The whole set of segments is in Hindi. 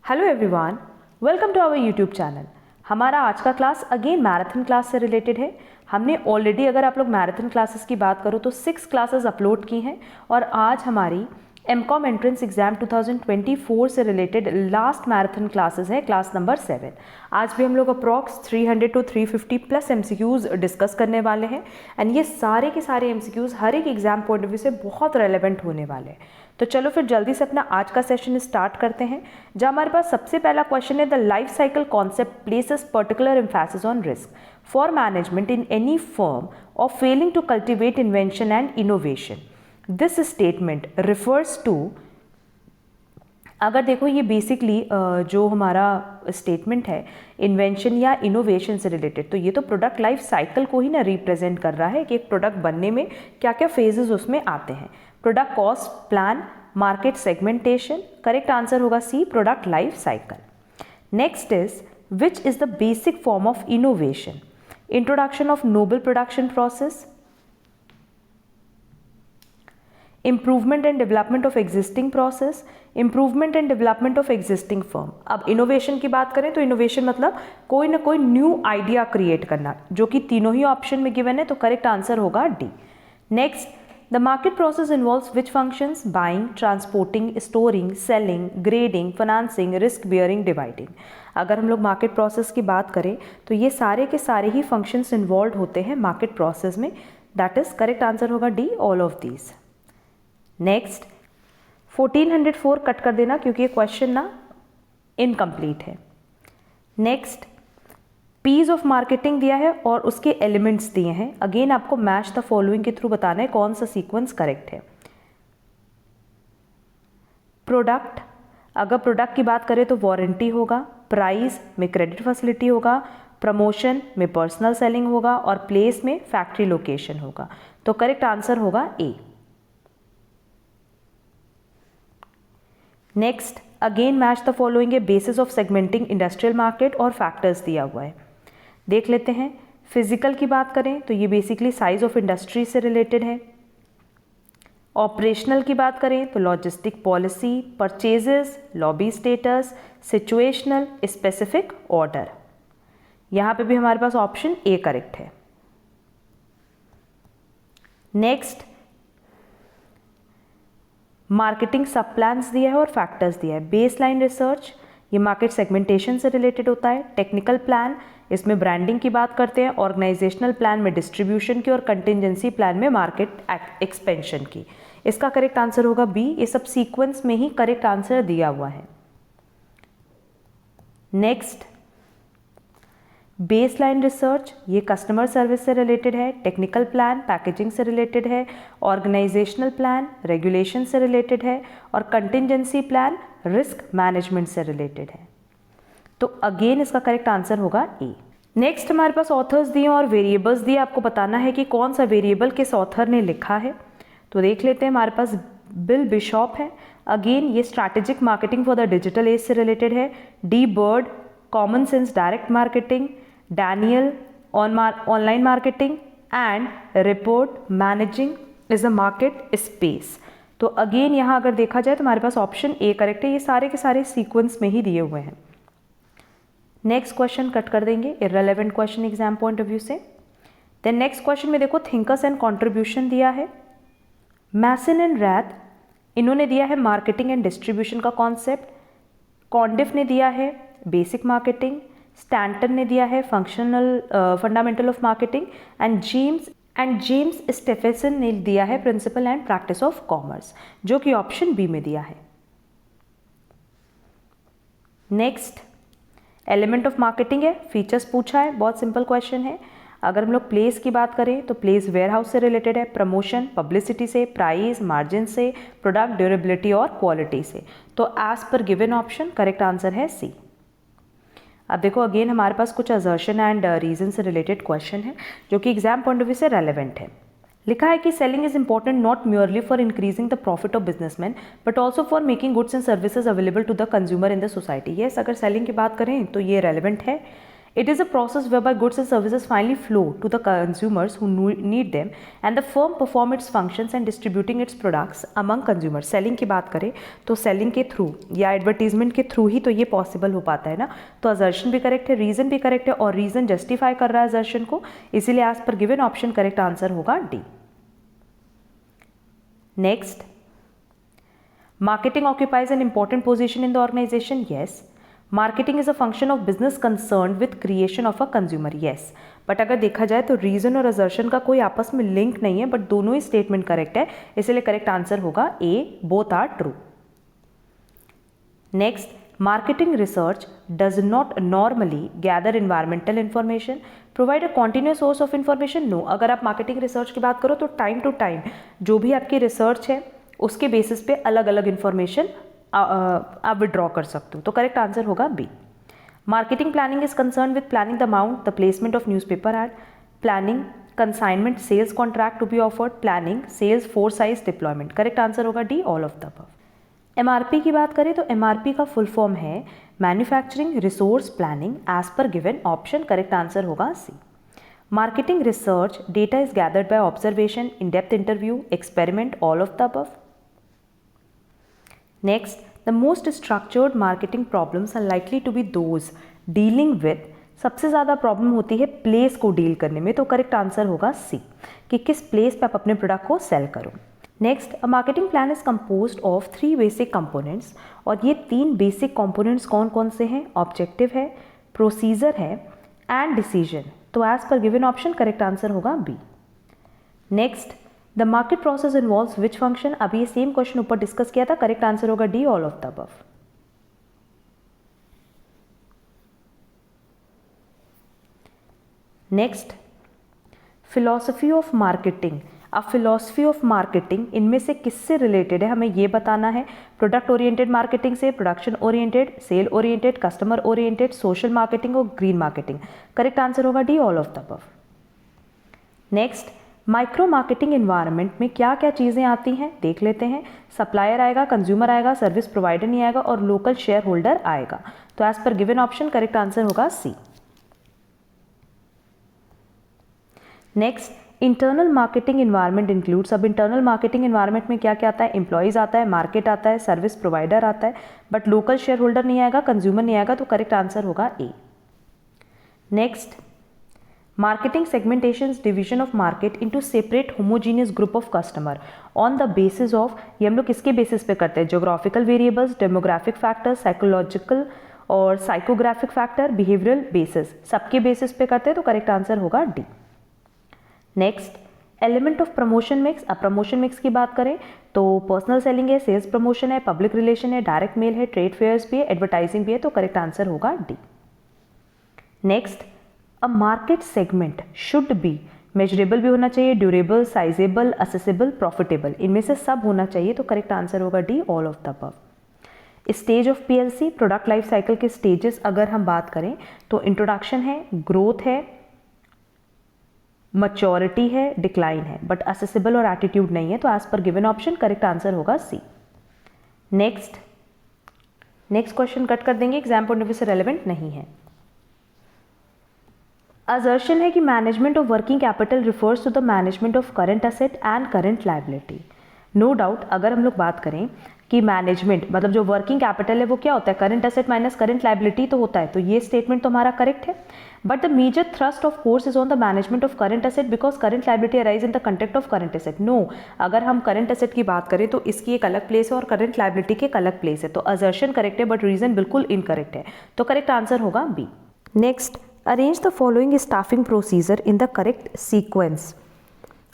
Hello everyone, welcome to our YouTube channel. हमारा आज का क्लास अगेन मैराथन क्लास से रिलेटेड है। हमने ऑलरेडी, अगर आप लोग मैराथन क्लासेस की बात करो तो 6 क्लासेस अपलोड की हैं और आज हमारी एमकॉम एंट्रेंस एग्जाम 2024 से रिलेटेड लास्ट मैराथन क्लासेस है, क्लास नंबर 7। आज भी हम लोग approx 300 to 350 plus MCQs discuss करने वाले हैं एंड ये सारे के सारे एमसीक्यूज हर एक एग्जाम पॉइंट ऑफ व्यू से बहुत रेलेवेंट होने वाले हैं। तो चलो फिर जल्दी से अपना आज का सेशन स्टार्ट करते हैं, जहाँ हमारे पास सबसे पहला क्वेश्चन है, the life cycle concept places particular emphasis on risk for management in any firm of failing to cultivate invention and innovation. This statement refers to, अगर देखो ये बेसिकली जो हमारा स्टेटमेंट है इन्वेंशन या इनोवेशन से रिलेटेड, तो ये तो प्रोडक्ट लाइफ साइकिल को ही ना रिप्रेजेंट कर रहा है कि एक प्रोडक्ट बनने में क्या क्या फेजेस उसमें आते हैं। Product cost plan, market segmentation, correct answer होगा C, product life cycle. Next is which is the basic form of innovation? Introduction of noble production process, improvement and development of existing process, improvement and development of existing firm. अब इनोवेशन की बात करें तो इनोवेशन मतलब कोई ना कोई न्यू आइडिया क्रिएट करना, जो कि तीनों ही ऑप्शन में गिवन है, तो करेक्ट आंसर होगा D. Next, the market process involves which functions? Buying, transporting, storing, selling, grading, financing, risk bearing, dividing. अगर हम लोग मार्केट प्रोसेस की बात करें तो ये सारे के सारे ही फंक्शंस इन्वॉल्व होते हैं मार्केट प्रोसेस में, दैट इज करेक्ट आंसर होगा D, all of these. Next, 1404 cut कर देना क्योंकि ये क्वेश्चन ना इनकम्प्लीट है। नेक्स्ट, पीस ऑफ मार्केटिंग दिया है और उसके एलिमेंट्स दिए हैं। अगेन आपको मैच द फॉलोइंग के थ्रू बताना है कौन सा सीक्वेंस करेक्ट है। प्रोडक्ट, अगर प्रोडक्ट की बात करें तो वारंटी होगा, प्राइस में क्रेडिट फैसिलिटी होगा, प्रमोशन में पर्सनल सेलिंग होगा और प्लेस में फैक्ट्री लोकेशन होगा, तो करेक्ट आंसर होगा A. Next, again match the following है, basis of segmenting industrial market और फैक्टर्स दिया हुआ है, देख लेते हैं। फिजिकल की बात करें तो ये बेसिकली साइज ऑफ इंडस्ट्री से रिलेटेड है। ऑपरेशनल की बात करें तो logistic policy, purchases, lobby status, situational, specific order. यहां पे भी हमारे पास ऑप्शन ए करेक्ट है। नेक्स्ट, मार्केटिंग सब प्लान्स दिया है और फैक्टर्स दिया है। बेस लाइन रिसर्च, ये मार्केट सेगमेंटेशन से रिलेटेड होता है। टेक्निकल प्लान, इसमें ब्रांडिंग की बात करते हैं। ऑर्गेनाइजेशनल प्लान में डिस्ट्रीब्यूशन की और कंटिजेंसी प्लान में मार्केट एक्सपेंशन की। इसका करेक्ट आंसर होगा बी। ये सब सीक्वेंस में ही करेक्ट आंसर दिया हुआ है। नेक्स्ट, बेस लाइन रिसर्च, ये कस्टमर सर्विस से रिलेटेड है। टेक्निकल प्लान पैकेजिंग से रिलेटेड है। ऑर्गेनाइजेशनल प्लान रेगुलेशन से रिलेटेड है और कंटिजेंसी प्लान रिस्क मैनेजमेंट से रिलेटेड है, तो अगेन इसका करेक्ट आंसर होगा ए। नेक्स्ट, हमारे पास ऑथर्स दिए और वेरिएबल्स दिए, आपको बताना है कि कौन सा वेरिएबल किस ऑथर ने लिखा है, तो देख लेते हैं। हमारे पास बिल बिशॉप है, अगेन ये strategic marketing for the digital age से रिलेटेड है। D bird, common sense direct marketing, Daniel online marketing and report managing is a market space, तो अगेन यहाँ अगर देखा जाए तो हमारे पास ऑप्शन ए करेक्ट है। ये सारे के सारे सीक्वेंस में ही दिए हुए हैं। नेक्स्ट क्वेश्चन कट कर देंगे, irrelevant question exam point of view से। देन नेक्स्ट क्वेश्चन में देखो थिंकर्स एंड कंट्रीब्यूशन दिया है। मैसन एंड रैथ, इन्होंने दिया है मार्केटिंग एंड डिस्ट्रीब्यूशन का कॉन्सेप्ट। कॉन्डिफ ने दिया है बेसिक मार्केटिंग। स्टैंटन ने दिया है fundamental of marketing and James Stephenson ने दिया है principle and practice of commerce, जो कि ऑप्शन बी में दिया है। नेक्स्ट, एलिमेंट ऑफ मार्केटिंग है, फीचर्स पूछा है, बहुत सिंपल क्वेश्चन है। अगर हम लोग प्लेस की बात करें तो प्लेस वेयरहाउस से रिलेटेड है। प्रमोशन पब्लिसिटी से, प्राइस मार्जिन से, प्रोडक्ट ड्यूरेबिलिटी और क्वालिटी से, तो as per given option correct answer है सी। अब देखो अगेन हमारे पास कुछ असर्शन एंड रीजन से रिलेटेड क्वेश्चन है जो कि एग्जाम पॉइंट ऑफ व्यू से रेलेवेंट है। लिखा है कि selling is important not merely for increasing the profit of businessman but also for making goods and services available to the consumer in the society. Yes, अगर सेलिंग की बात करें तो ये रेलेवेंट है। It is a process whereby goods and services finally flow to the consumers who need them and the firm perform its functions and distributing its products among consumers. Selling की बात करें तो selling के थ्रू या एडवर्टीजमेंट के थ्रू ही तो ये पॉसिबल हो पाता है ना. तो असर्शन भी करेक्ट है, रीज़न भी करेक्ट है और रीज़न जस्टिफाई कर रहा है असर्शन को, इसीलिए as per given option correct answer होगा D. Next, marketing occupies an important position in the organization. Yes. Marketing is a function of business concerned with creation of a consumer. Yes. But अगर देखा जाए तो रीजन और असर्शन का कोई आपस में लिंक नहीं है, बट दोनों ही स्टेटमेंट करेक्ट है, इसलिए करेक्ट आंसर होगा A, both are true. Next, marketing research does not normally gather environmental information, provide a continuous source of information. No. अगर आप मार्केटिंग रिसर्च की बात करो तो टाइम टू टाइम जो भी आपकी रिसर्च है उसके बेसिस पे अलग अलग इन्फॉर्मेशन आप विड्रॉ कर सकते हो. तो करेक्ट आंसर होगा B. Marketing planning is concern with planning the amount, the placement of newspaper ad, planning consignment sales contract to be offered, planning sales force size deployment. Correct answer होगा D, all of the above. MRP की बात करें तो एमआरपी का फुल फॉर्म है manufacturing resource planning as per given option. Correct answer होगा C. Marketing research data is gathered by observation, in depth interview, experiment, all of the above. Next, the most structured marketing problems are likely to be those dealing with, सबसे ज़्यादा प्रॉब्लम होती है प्लेस को डील करने में. तो करेक्ट आंसर होगा सी, कि किस प्लेस पे आप अपने प्रोडक्ट को सेल करो. Next, a marketing plan is composed of 3 basic components, और ये 3 बेसिक कंपोनेंट्स कौन कौन से हैं? ऑब्जेक्टिव है, प्रोसीजर है एंड डिसीजन. तो as per given option correct answer होगा B. Next, the market process involves which function. अभी ये सेम क्वेश्चन ऊपर डिस्कस किया था, करेक्ट आंसर होगा D, all of the above. Next, philosophy of marketing. अब फिलॉसफी ऑफ मार्केटिंग इनमें से किससे रिलेटेड है हमें ये बताना है. प्रोडक्ट ओरिएंटेड मार्केटिंग से, production oriented, sale oriented, customer oriented, social marketing और ग्रीन मार्केटिंग. करेक्ट आंसर होगा D, all of the above. Next, micro marketing environment में क्या क्या चीज़ें आती हैं देख लेते हैं. सप्लायर आएगा, कंज्यूमर आएगा, सर्विस प्रोवाइडर नहीं आएगा और लोकल शेयर होल्डर आएगा. तो as per given option correct answer होगा C. Next, internal marketing environment includes. अब इंटरनल मार्केटिंग इन्वायरमेंट में क्या क्या आता है? एम्प्लॉयज़ आता है, मार्केट आता है, सर्विस प्रोवाइडर आता है, बट लोकल शेयर होल्डर नहीं आएगा, कंज्यूमर नहीं आएगा. तो करेक्ट आंसर होगा A. Next, marketing segmentations division of market into separate homogeneous group of customer on the basis of. ये हम लोग किसके बेसिस पे करते हैं? Geographical variables, demographic factor, psychological और साइकोग्राफिक फैक्टर, बिहेवियरल बेसिस, सबके बेसिस पे करते हैं. तो करेक्ट आंसर होगा D. Next, element of promotion mix. अब प्रमोशन मिक्स की बात करें तो पर्सनल सेलिंग है, सेल्स प्रमोशन है, पब्लिक रिलेशन है, डायरेक्ट मेल है, ट्रेड फेयर्स भी है, एडवर्टाइजिंग भी है. तो करेक्ट आंसर होगा D. Next, a market segment should be measurable भी होना चाहिए, ड्यूरेबल, साइजेबल, असेसेबल, प्रॉफिटेबल. इनमें से सब होना चाहिए. तो करेक्ट आंसर होगा D, all of the above. Stage of PLC, product life cycle के स्टेजेस अगर हम बात करें तो इंट्रोडक्शन है, ग्रोथ है, मैच्योरिटी है, डिक्लाइन है, बट असेसेबल और एटीट्यूड नहीं है. तो as per given option correct answer होगा सी. नेक्स्ट क्वेश्चन कट कर देंगे, एग्जाम पॉइंट ऑफ व्यू से रेलेवेंट नहीं है. असर्शन है कि management of working capital refers to the management of current asset and current liability. No doubt अगर हम लोग बात करें कि मैनेजमेंट मतलब जो वर्किंग कैपिटल है वो क्या होता है? Current asset minus current liability तो होता है. तो ये स्टेटमेंट तो हमारा करेक्ट है. But the major thrust of course is on the management of current asset because current liability arise in the context of current asset. No, अगर हम करंट एसेट की बात करें तो इसकी एक अलग प्लेस है और करंट लायबिलिटी की एक अलग प्लेस है. तो असर्शन करेक्ट है बट रीजन बिल्कुल इनकरेक्ट है. तो करेक्ट आंसर होगा B. Next, arrange the following staffing procedure in the correct sequence.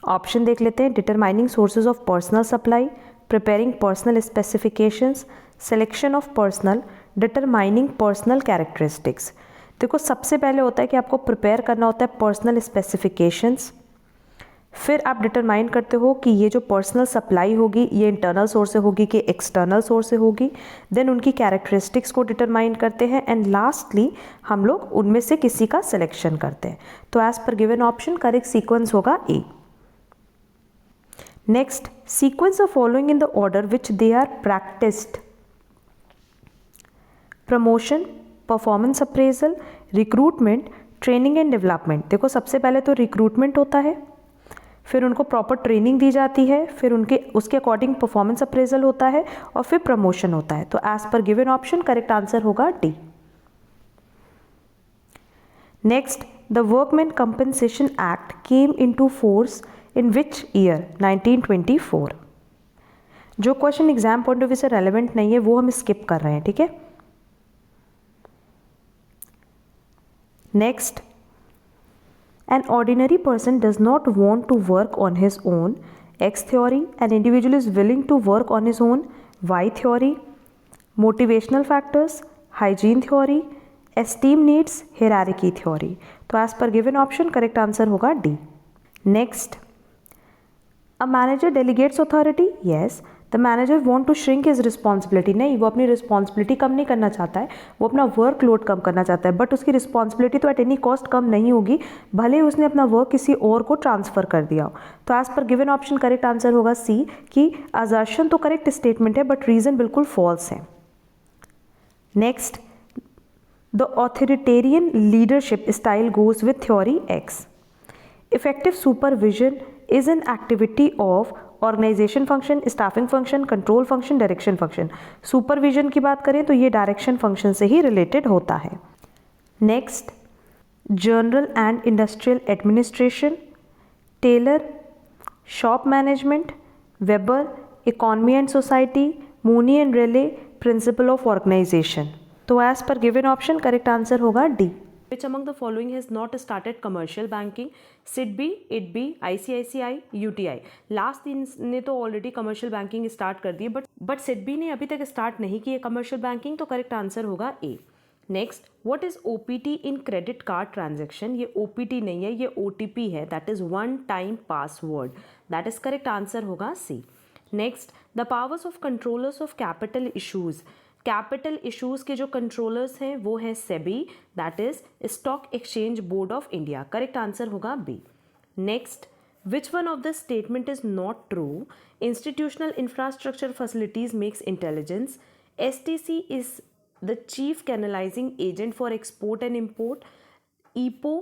Option देख लेते हैं. Determining sources of personal supply, preparing personal specifications, selection of personal, determining personal characteristics. देखो सबसे पहले होता है कि आपको प्रिपेयर करना होता है पर्सनल स्पेसिफिकेशंस, फिर आप डिटरमाइन करते हो कि ये जो पर्सनल सप्लाई होगी ये इंटरनल सोर्स से होगी कि एक्सटर्नल सोर्स से होगी, देन उनकी कैरेक्टरिस्टिक्स को डिटरमाइन करते हैं एंड लास्टली हम लोग उनमें से किसी का सिलेक्शन करते हैं. तो as per given option correct sequence होगा A. Next, sequence of following in the order which they are practised. Promotion, performance appraisal, recruitment, training and development. देखो सबसे पहले तो रिक्रूटमेंट होता है, फिर उनको प्रॉपर ट्रेनिंग दी जाती है, फिर उसके अकॉर्डिंग परफॉर्मेंस अप्रेजल होता है और फिर प्रमोशन होता है। तो as per given option correct answer होगा D. Next, the workman compensation act came into force in which year? 1924। जो question exam point of view से रेलेवेंट नहीं है वो हम स्किप कर रहे हैं, ठीक है। Next, an ordinary person does not want to work on his own. X theory. An individual is willing to work on his own. Y theory. Motivational factors. Hygiene theory. Esteem needs. Hierarchy theory. तो as per given option correct answer होगा D. Next, a manager delegates authority. Yes. The manager want to shrink his responsibility. नहीं, वो अपनी रिस्पॉन्सिबिलिटी कम नहीं करना चाहता है, वो अपना वर्क लोड कम करना चाहता है, बट उसकी रिस्पॉन्सिबिलिटी तो एट एनी कॉस्ट कम नहीं होगी, भले ही उसने अपना वर्क किसी और को ट्रांसफ़र कर दिया हो। तो as per given option correct answer होगा सी, कि असर्शन तो करेक्ट स्टेटमेंट है बट रीज़न बिल्कुल फॉल्स है। Next, the authoritarian leadership style goes with theory X. Effective supervision is an activity of organisation function, staffing function, control function, direction function. Supervision की बात करें तो ये डायरेक्शन फंक्शन से ही रिलेटेड होता है। Next, general and industrial administration, Taylor, shop management, Weber, economy and society, Mooney and Reiley, principle of organisation. तो as per given option correct answer होगा D. Which among the following has not started commercial banking? SIDBI, IDBI, ICICI, UTI। Last तीन ने तो ऑलरेडी कमर्शियल बैंकिंग स्टार्ट कर दी है, बट SIDBI ने अभी तक स्टार्ट नहीं की है कमर्शियल बैंकिंग, तो करेक्ट आंसर होगा A. Next, what is OPT in credit card transaction? ये OPT नहीं है, ये OTP है, that is one time password, that is correct answer होगा C. Next, the powers of controllers of capital issues. Capital issues के जो कंट्रोलर्स हैं वो है SEBI, that is stock exchange board of India. Correct answer होगा B. Next, which one of the statement is not true? Institutional infrastructure facilities makes intelligence. STC is the chief canalising agent for export and import. EPO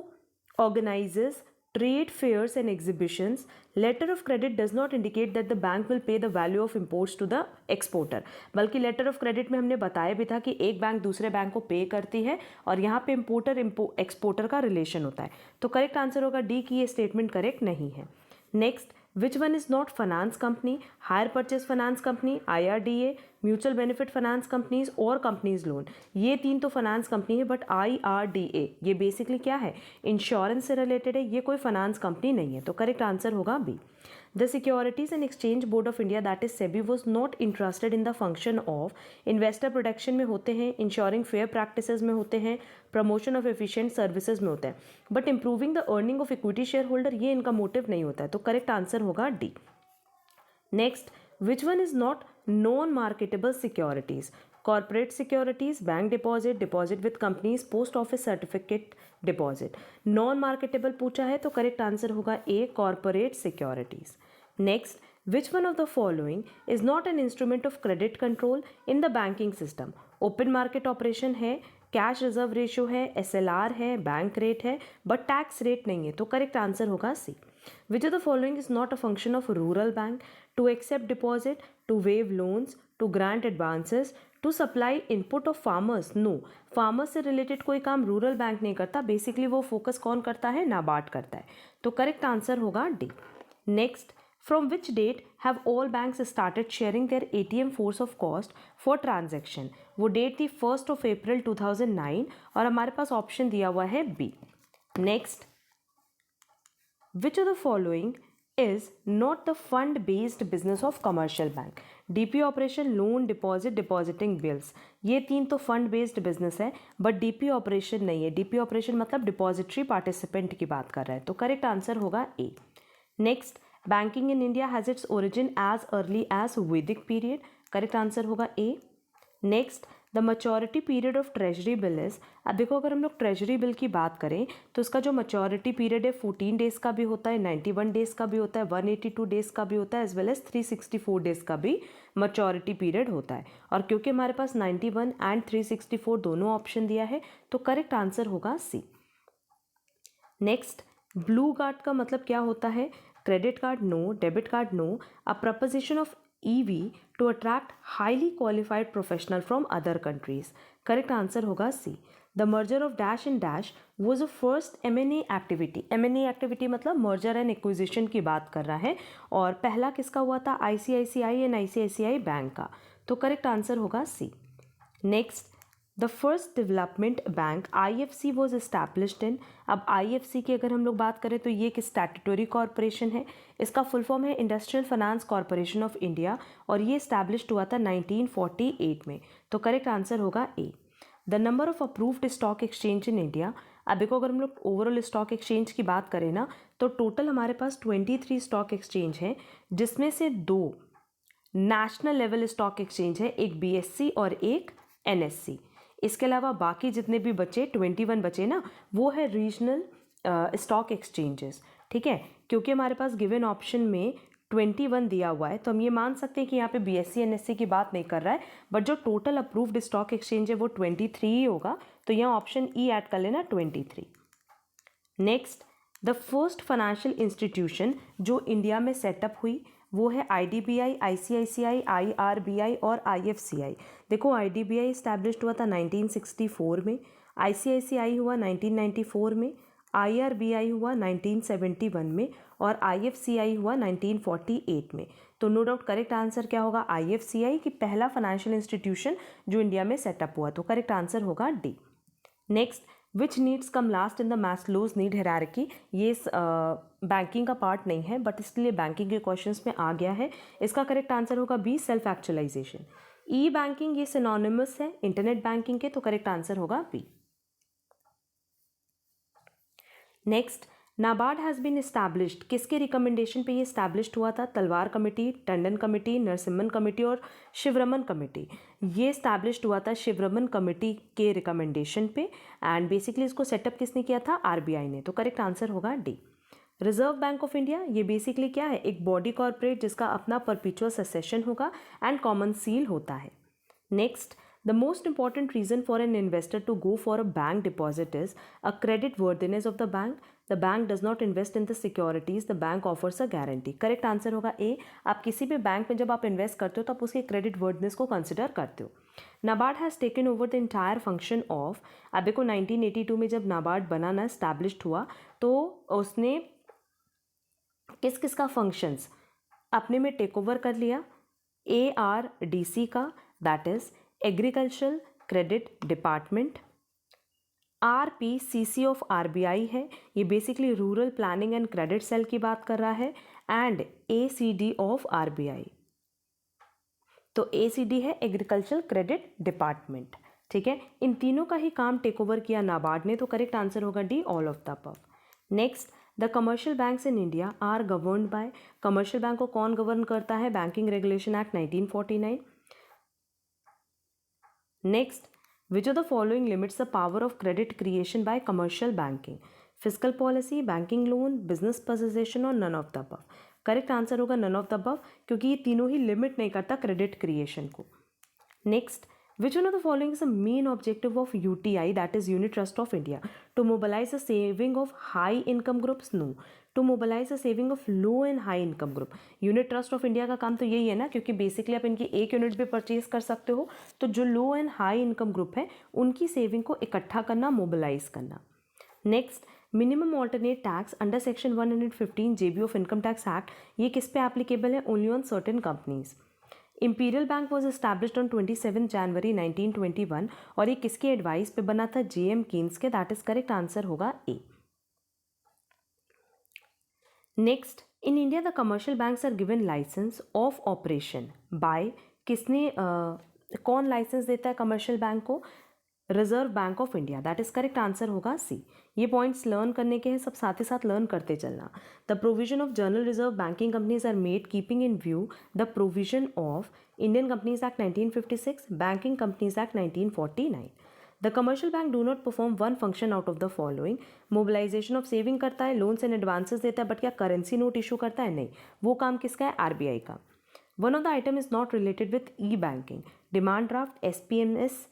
organizes trade fairs and exhibitions. Letter of credit does not indicate that the bank will pay the value of imports to the exporter। बल्कि लेटर ऑफ क्रेडिट में हमने बताया भी था कि एक बैंक दूसरे बैंक को पे करती है और यहाँ पे इम्पोर्टर एक्सपोर्टर का रिलेशन होता है। तो करेक्ट आंसर होगा डी की ये स्टेटमेंट करेक्ट नहीं है। Next, which one is not finance company? Hire purchase finance company, IRDA, mutual benefit finance companies और कंपनीज लोन। ये तीन तो फाइनेंस कंपनी है, बट IRDA ये बेसिकली क्या है? इंश्योरेंस से रिलेटेड है, ये कोई फाइनेंस कंपनी नहीं है। तो करेक्ट आंसर होगा B. The securities and exchange board of India that is SEBI was not interested in the function of investor protection में होते हैं, इंश्योरिंग फेयर प्रैक्टिसेस में होते हैं, प्रमोशन ऑफ एफिशिएंट सर्विसेज में होता है, but improving the earning of equity share holder ये इनका मोटिव नहीं होता है। तो करेक्ट आंसर होगा D. Next, which one is not non marketable securities? Corporate securities, bank deposit, deposit with companies, post office certificate deposit. Non marketable पूछा है तो करेक्ट आंसर होगा A, corporate securities. Next, which one of the following is not an instrument of credit control in the banking system? Open market operation है, कैश रिजर्व रेशियो है, SLR है, बैंक रेट है, बट टैक्स रेट नहीं है। तो करेक्ट आंसर होगा C. Which of the following is not a function of rural bank? To accept deposit, to waive loans, to grant advances, to supply input of farmers. No, farmers से रिलेटेड कोई काम रूरल बैंक नहीं करता, बेसिकली वो फोकस कौन करता है? नाबार्ड करता है। तो करेक्ट आंसर होगा D. Next, from which date have all banks started sharing their ATM force of cost for transaction? वो डेट थी 1 अप्रैल 2009 और हमारे पास ऑप्शन दिया हुआ है B. Next, which of the following is not the fund based business of commercial bank? DP operation, loan, deposit, depositing bills, ये तीन तो फंड बेस्ड बिजनेस है, बट DP ऑपरेशन नहीं है। DP ऑपरेशन मतलब डिपॉजिटरी पार्टिसिपेंट की बात कर रहा है। तो करेक्ट आंसर होगा A. Next, banking in India has its origin as early as Vedic period. Correct answer होगा A. Next, the maturity period of treasury bill is, अब देखो अगर हम लोग ट्रेजरी बिल की बात करें तो इसका जो मैच्योरिटी पीरियड है 14 डेज का भी होता है, 91 डेज का भी होता है, 182 डेज का भी होता है, एज वेल एज 364 डेज का भी मैच्योरिटी पीरियड होता है। और क्योंकि हमारे पास 91 एंड 364 दोनों ऑप्शन दिया है तो करेक्ट आंसर होगा सी। नेक्स्ट, ब्लू कार्ड का मतलब क्या होता है? Credit card no, debit card no, a proposition of EV to attract highly qualified professional from other countries. Correct answer होगा C. The merger of Dash and Dash was the first M&A activity. M&A activity मतलब merger and acquisition की बात कर रहा है और पहला किसका हुआ था? ICICI and ICICI बैंक का। तो करेक्ट आंसर होगा C. Next, the first development bank IFC was established in, अब IFC की अगर हम लोग बात करें तो ये एक स्टैट्यूटरी कॉरपोरेशन है, इसका फुल फॉर्म है industrial finance corporation of India और ये एस्टैब्लिश्ड हुआ था 1948 में। तो करेक्ट आंसर होगा A. The number of approved stock exchange in India, अब देखो अगर हम लोग ओवरऑल स्टॉक एक्सचेंज की बात करें ना तो टोटल हमारे पास 23 स्टॉक एक्सचेंज हैं, जिसमें से 2 नेशनल लेवल स्टॉक एक्सचेंज है, एक BSE और एक NSE। इसके अलावा बाकी जितने भी बचे 21 बचे ना वो है रीजनल स्टॉक एक्सचेंजेस। ठीक है, क्योंकि हमारे पास गिवन ऑप्शन में 21 दिया हुआ है तो हम ये मान सकते हैं कि यहाँ पे BSE NSE की बात नहीं कर रहा है, बट जो टोटल अप्रूव्ड स्टॉक एक्सचेंज है वो 23 ही होगा, तो यहाँ ऑप्शन E ऐड कर लेना 23। Next, the first financial institution जो इंडिया में सेटअप हुई वो है IDBI, ICICI, IRBI और IFCI। देखो IDBI इस्टेब्लिश्ड हुआ था 1964 में, ICICI हुआ 1994 में, IRBI हुआ 1971 में और IFCI हुआ 1948 में। तो नो डाउट करेक्ट आंसर क्या होगा? IFCI की पहला फाइनेंशियल इंस्टीट्यूशन जो इंडिया में सेटअप हुआ, तो करेक्ट आंसर होगा D. Next, which needs come last in the Maslow's need hierarchy, ये बैंकिंग का पार्ट नहीं है बट इसलिए बैंकिंग के क्वेश्चंस में आ गया है। इसका करेक्ट आंसर होगा B, self actualisation. E banking ये सिनोनिमस है इंटरनेट बैंकिंग के, तो करेक्ट आंसर होगा B. Next, NABARD has been established, किसके रिकमेंडेशन पे ये इस्टेब्लिश्ड हुआ था? Talwar committee, Tandon committee, Narasimham committee और शिवरमन कमेटी। ये इस्टेब्लिश्ड हुआ था शिवरमन कमेटी के रिकमेंडेशन पे एंड बेसिकली इसको सेटअप किसने किया था? RBI ने। तो करेक्ट आंसर होगा D. Reserve bank of India ये बेसिकली क्या है? एक बॉडी कॉर्पोरेट जिसका अपना परपेचुअल सक्सेशन होगा एंड कॉमन सील होता है। Next, the most important reason for an investor to go for a bank deposit is a credit worthiness of the bank. The bank does not invest in the securities, the bank offers a guarantee. Correct answer होगा ए। आप किसी भी बैंक में जब आप इन्वेस्ट करते हो तो आप उसके क्रेडिट वर्दनेस को कंसिडर करते हो। NABARD has taken over the entire function of, अब देखो 1982 में जब नाबार्ड बना ना एस्टैब्लिश्ड हुआ तो उसने किस किस का फंक्शंस अपने में टेक ओवर कर लिया? ARDC का, that is agricultural credit department. RPCC of RBI है, ये basically rural planning and credit sale की बात कर रहा है, एंड ACD ऑफ RBI। तो ACD है एग्रीकल्चरल क्रेडिट डिपार्टमेंट। ठीक है, इन तीनों का ही काम टेक ओवर किया नाबार्ड ने, तो करेक्ट आंसर होगा D, all of the above. Next, the commercial banks in India are governed by, commercial bank को कौन गवर्न करता है? Banking regulation act 1949। Next, which of the following limits the power of credit creation by commercial banking? Physical policy, banking loan, business possession और none of the above. Correct answer होगा नन ऑफ द अबव, क्योंकि ये तीनों ही लिमिट नहीं करता क्रेडिट क्रिएशन को। Next, which one of the following is the main objective of UTI, that is Unit Trust of India? To mobilize the saving of high income groups? No. To mobilize the saving of low and high income group. Unit Trust of India का काम तो यही है ना, क्योंकि बेसिकली आप इनकी एक यूनिट भी परचेज कर सकते हो, तो जो low and high income group है उनकी सेविंग को इकट्ठा करना, मोबिलाइज करना। Next, minimum alternate tax under section 115 JB of income tax act, ये किस पे एप्लीकेबल है? Only on certain companies. Imperial bank was established on 27 January 1921 और ये किसके एडवाइस पे बना था? JM कीन्स के, दैट इज करेक्ट आंसर होगा A. Next, in India the commercial banks are given licence of operation bye, किसने कौन लाइसेंस देता है कमर्शियल बैंक को? Reserve bank of India, that is correct answer होगा सी। ये पॉइंट्स लर्न करने के हैं, सब साथ ही साथ लर्न करते चलना। The provision of general reserve banking companies are made keeping in view the provision of Indian companies act 1956, banking companies act 1949। The commercial bank do not perform one function out of the following. Mobilisation of saving करता है, लोन्स एंड एडवांसेस देता है, बट क्या करेंसी नोट इशू करता है? नहीं। वो काम किसका है? आरबीआई का। One of the item is not related with E banking, demand draft, SPMS,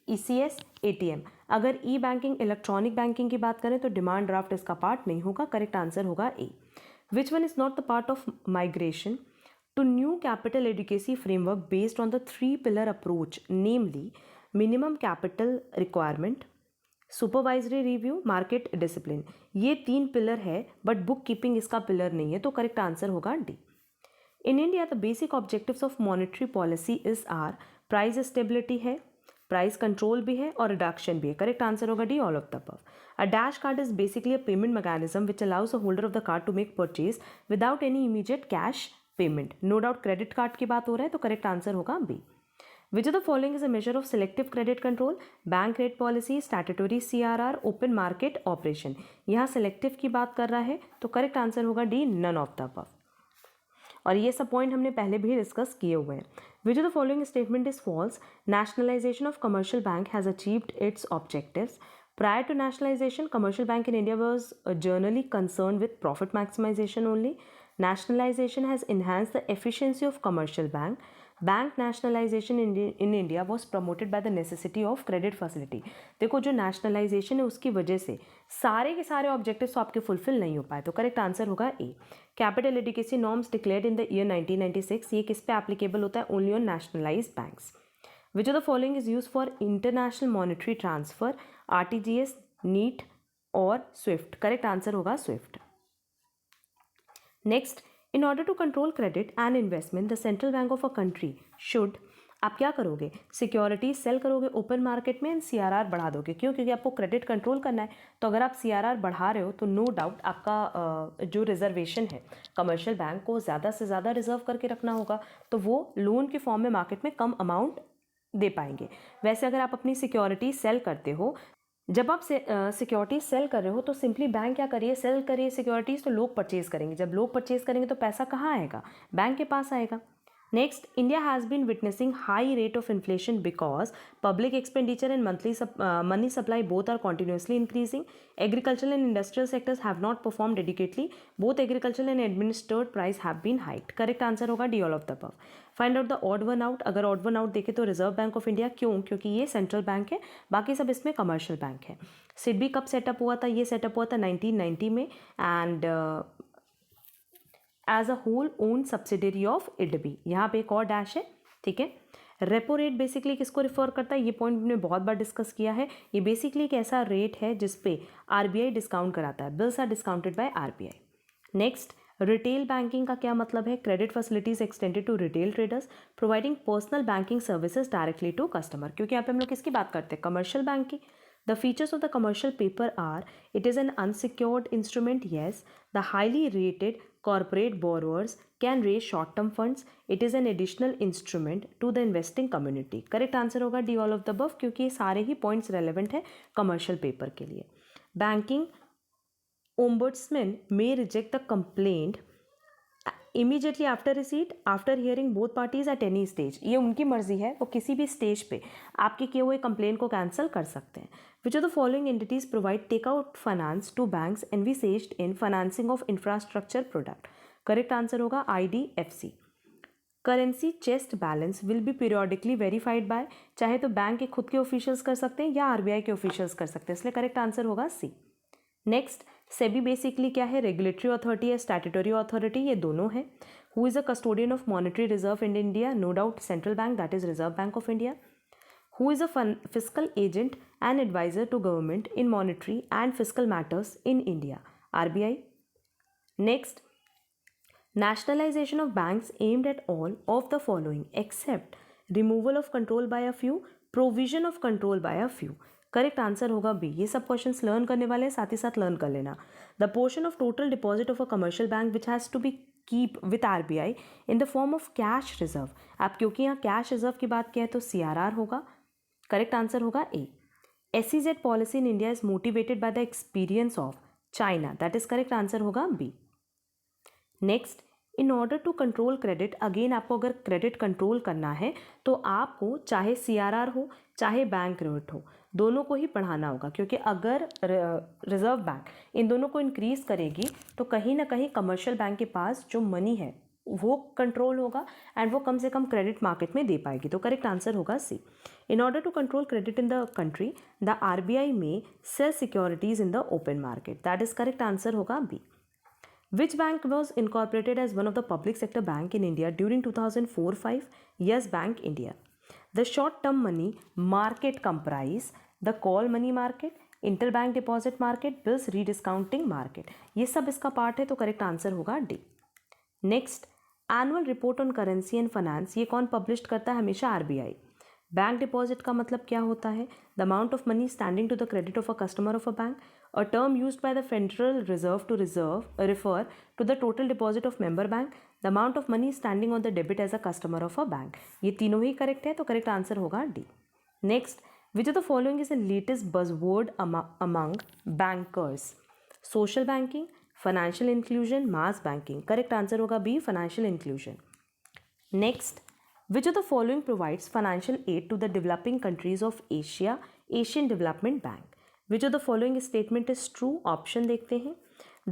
ECS, ATM. अगर ई बैंकिंग इलेक्ट्रॉनिक बैंकिंग की बात करें तो डिमांड ड्राफ्ट इसका पार्ट नहीं होगा, करेक्ट आंसर होगा A. Which one is not the part of migration to new capital adequacy framework based on the 3 pillar approach, namely minimum capital requirement, supervisory review, market discipline. ये 3 पिलर है बट बुक कीपिंग इसका पिलर नहीं है, तो करेक्ट आंसर होगा D. In India the basic objectives of monetary policy is are, price stability है, प्राइस कंट्रोल भी है और रिडक्शन भी है, करेक्ट आंसर होगा D, all of the above. A dash card is basically a payment mechanism which allows the holder of the card to make purchase without any immediate cash payment. No doubt credit card की बात हो रहा है, तो करेक्ट आंसर होगा B. Which of the following is a major of selective credit control? Bank rate policy, statutory CRR, open market operation. यहाँ सिलेक्टिव की बात कर रहा है, तो करेक्ट आंसर होगा D, none of the above. और ये सब पॉइंट हमने पहले भी डिस्कस किए हुए हैं। Which of the following statement is false? Nationalisation of commercial bank has achieved its objectives. Prior to nationalization, commercial bank in India was generally concerned with profit maximization only. Nationalization has enhanced the efficiency of commercial bank. Bank nationalization in India was promoted by the necessity of credit facility. देखो जो nationalization है उसकी वजह से सारे के सारे objectives तो आपके fulfill नहीं हो पाए, तो correct answer होगा A. Capital adequacy norms declared in the year 1996, ये किस पे applicable होता है? Only on nationalized banks. Which of the following is used for international monetary transfer? RTGS, NEET और SWIFT. Correct answer होगा SWIFT. Next, in order to control credit and investment, the central bank of a country should, आप क्या करोगे? सिक्योरिटी सेल करोगे ओपन मार्केट में एंड सीआरआर बढ़ा दोगे। क्यों? क्योंकि आपको क्रेडिट कंट्रोल करना है। तो अगर आप सीआरआर बढ़ा रहे हो तो नो डाउट आपका जो रिजर्वेशन है कमर्शियल बैंक को ज़्यादा से ज़्यादा रिजर्व करके रखना होगा, तो वो लोन के फॉर्म में मार्केट में कम अमाउंट दे पाएंगे। वैसे अगर आप अपनी सिक्योरिटी सेल करते हो, जब आप सिक्योरिटी सेल कर रहे हो तो सिंपली बैंक क्या करिए, सेल करिए सिक्योरिटीज़, तो लोग परचेज करेंगे। जब लोग परचेज करेंगे तो पैसा कहाँ आएगा? बैंक के पास आएगा। Next, India has been witnessing high rate of inflation because public expenditure and monthly money supply both are continuously increasing. Agricultural and industrial sectors have not performed adequately. Both agricultural and administered price have been hiked. Correct answer होगा D, all of the above. Find out the odd one out. अगर odd one out देखें तो रिजर्व बैंक ऑफ इंडिया, क्यों? क्योंकि ये सेंट्रल बैंक है, बाकी सब इसमें कमर्शियल बैंक है। सिडबी कब सेटअप हुआ था? ये सेटअप हुआ था 1990 में and as a whole owned subsidiary of IDBI. यहाँ पे एक और डैश है, ठीक है। रेपो रेट बेसिकली किसको रिफर करता है? ये पॉइंट हमने बहुत बार डिस्कस किया है। ये बेसिकली एक ऐसा रेट है जिसपे आरबीआई डिस्काउंट कराता है। Bills are discounted by RBI. Next, retail banking का क्या मतलब है? Credit facilities extended to retail traders providing personal banking services directly to customer. क्योंकि यहाँ पे हम लोग किसकी बात करते हैं? कमर्शियल बैंक की। The features of the commercial paper are, it is an unsecured instrument, yes. The highly rated corporate borrowers can raise short-term funds. It is an additional instrument to the investing community. Correct answer होगा D, all of the above, क्योंकि ये सारे ही points relevant है commercial paper के लिए। Banking ombudsman may reject the complaint immediately after receipt, after hearing both parties at any stage. ये उनकी मर्जी है, वो किसी भी स्टेज पे आपके किए हुए कंप्लेन को कैंसिल कर सकते हैं। Which of the following entities provide takeout finance to banks envisaged in financing of infrastructure product? Correct answer होगा IDFC. Currency chest balance will be periodically verified by, चाहे तो बैंक के खुद के ऑफिशियल्स कर सकते हैं या आरबीआई के ऑफिशियल्स कर सकते हैं, इसलिए करेक्ट आंसर होगा सी। नेक्स्ट, सेबी बेसिकली क्या है? रेगुलेटरी अथॉरिटी या स्टैट्यूटरी अथॉरिटी, ये दोनों है। Who is a custodian of monetary reserve in India? No doubt central bank, that is reserve bank of India. Who is a fiscal agent and advisor to government in monetary and fiscal matters in India? RBI. Next, nationalization of banks aimed at all of the following except removal of control by a few, provision of control by a few. Correct answer होगा बी। ये सब क्वेश्चंस लर्न करने वाले हैं, साथ ही साथ लर्न कर लेना। The portion of total deposit of a commercial bank which has to be keep with RBI in the form of cash reserve. आप क्योंकि यहाँ कैश रिजर्व की बात किया है तो सीआरआर होगा, करेक्ट आंसर होगा A. SEZ policy in India is motivated by the experience of China, that is correct answer होगा B. Next, in order to control credit, again आपको अगर क्रेडिट कंट्रोल करना है तो आपको चाहे CRR हो चाहे बैंक रेट हो, दोनों को ही बढ़ाना होगा, क्योंकि अगर रिजर्व बैंक इन दोनों को इंक्रीज करेगी तो कहीं ना कहीं कमर्शियल बैंक के पास जो मनी है वो कंट्रोल होगा एंड वो कम से कम क्रेडिट मार्केट में दे पाएगी। तो करेक्ट आंसर होगा C. In order to control credit in the country, the RBI may sell securities in the open market, that is correct answer होगा B. Which bank was incorporated as one of the public sector bank in India during 2004-5? Yes Bank India. The short-term money market comprise the call money market, interbank deposit market, bills rediscounting market. ये सब इसका पार्ट है, तो करेक्ट आंसर होगा D. Next, annual report on currency and finance, ये कौन पब्लिश करता है? हमेशा RBI। बैंक डिपॉजिट का मतलब क्या होता है? The amount of money standing to the credit of a customer of a bank, a term used by the Federal Reserve to refer to the total deposit of member bank, the amount of money standing on the debit as a customer of a bank। ये तीनों ही करेक्ट है, तो करेक्ट आंसर होगा D. Next, which of the following is the latest buzzword among bankers? Social banking, financial inclusion, mass banking. Correct answer होगा B, financial inclusion. Next, which of the following provides financial aid to the developing countries of Asia, Asian development bank? Which of the following statement is true? Option देखते हैं।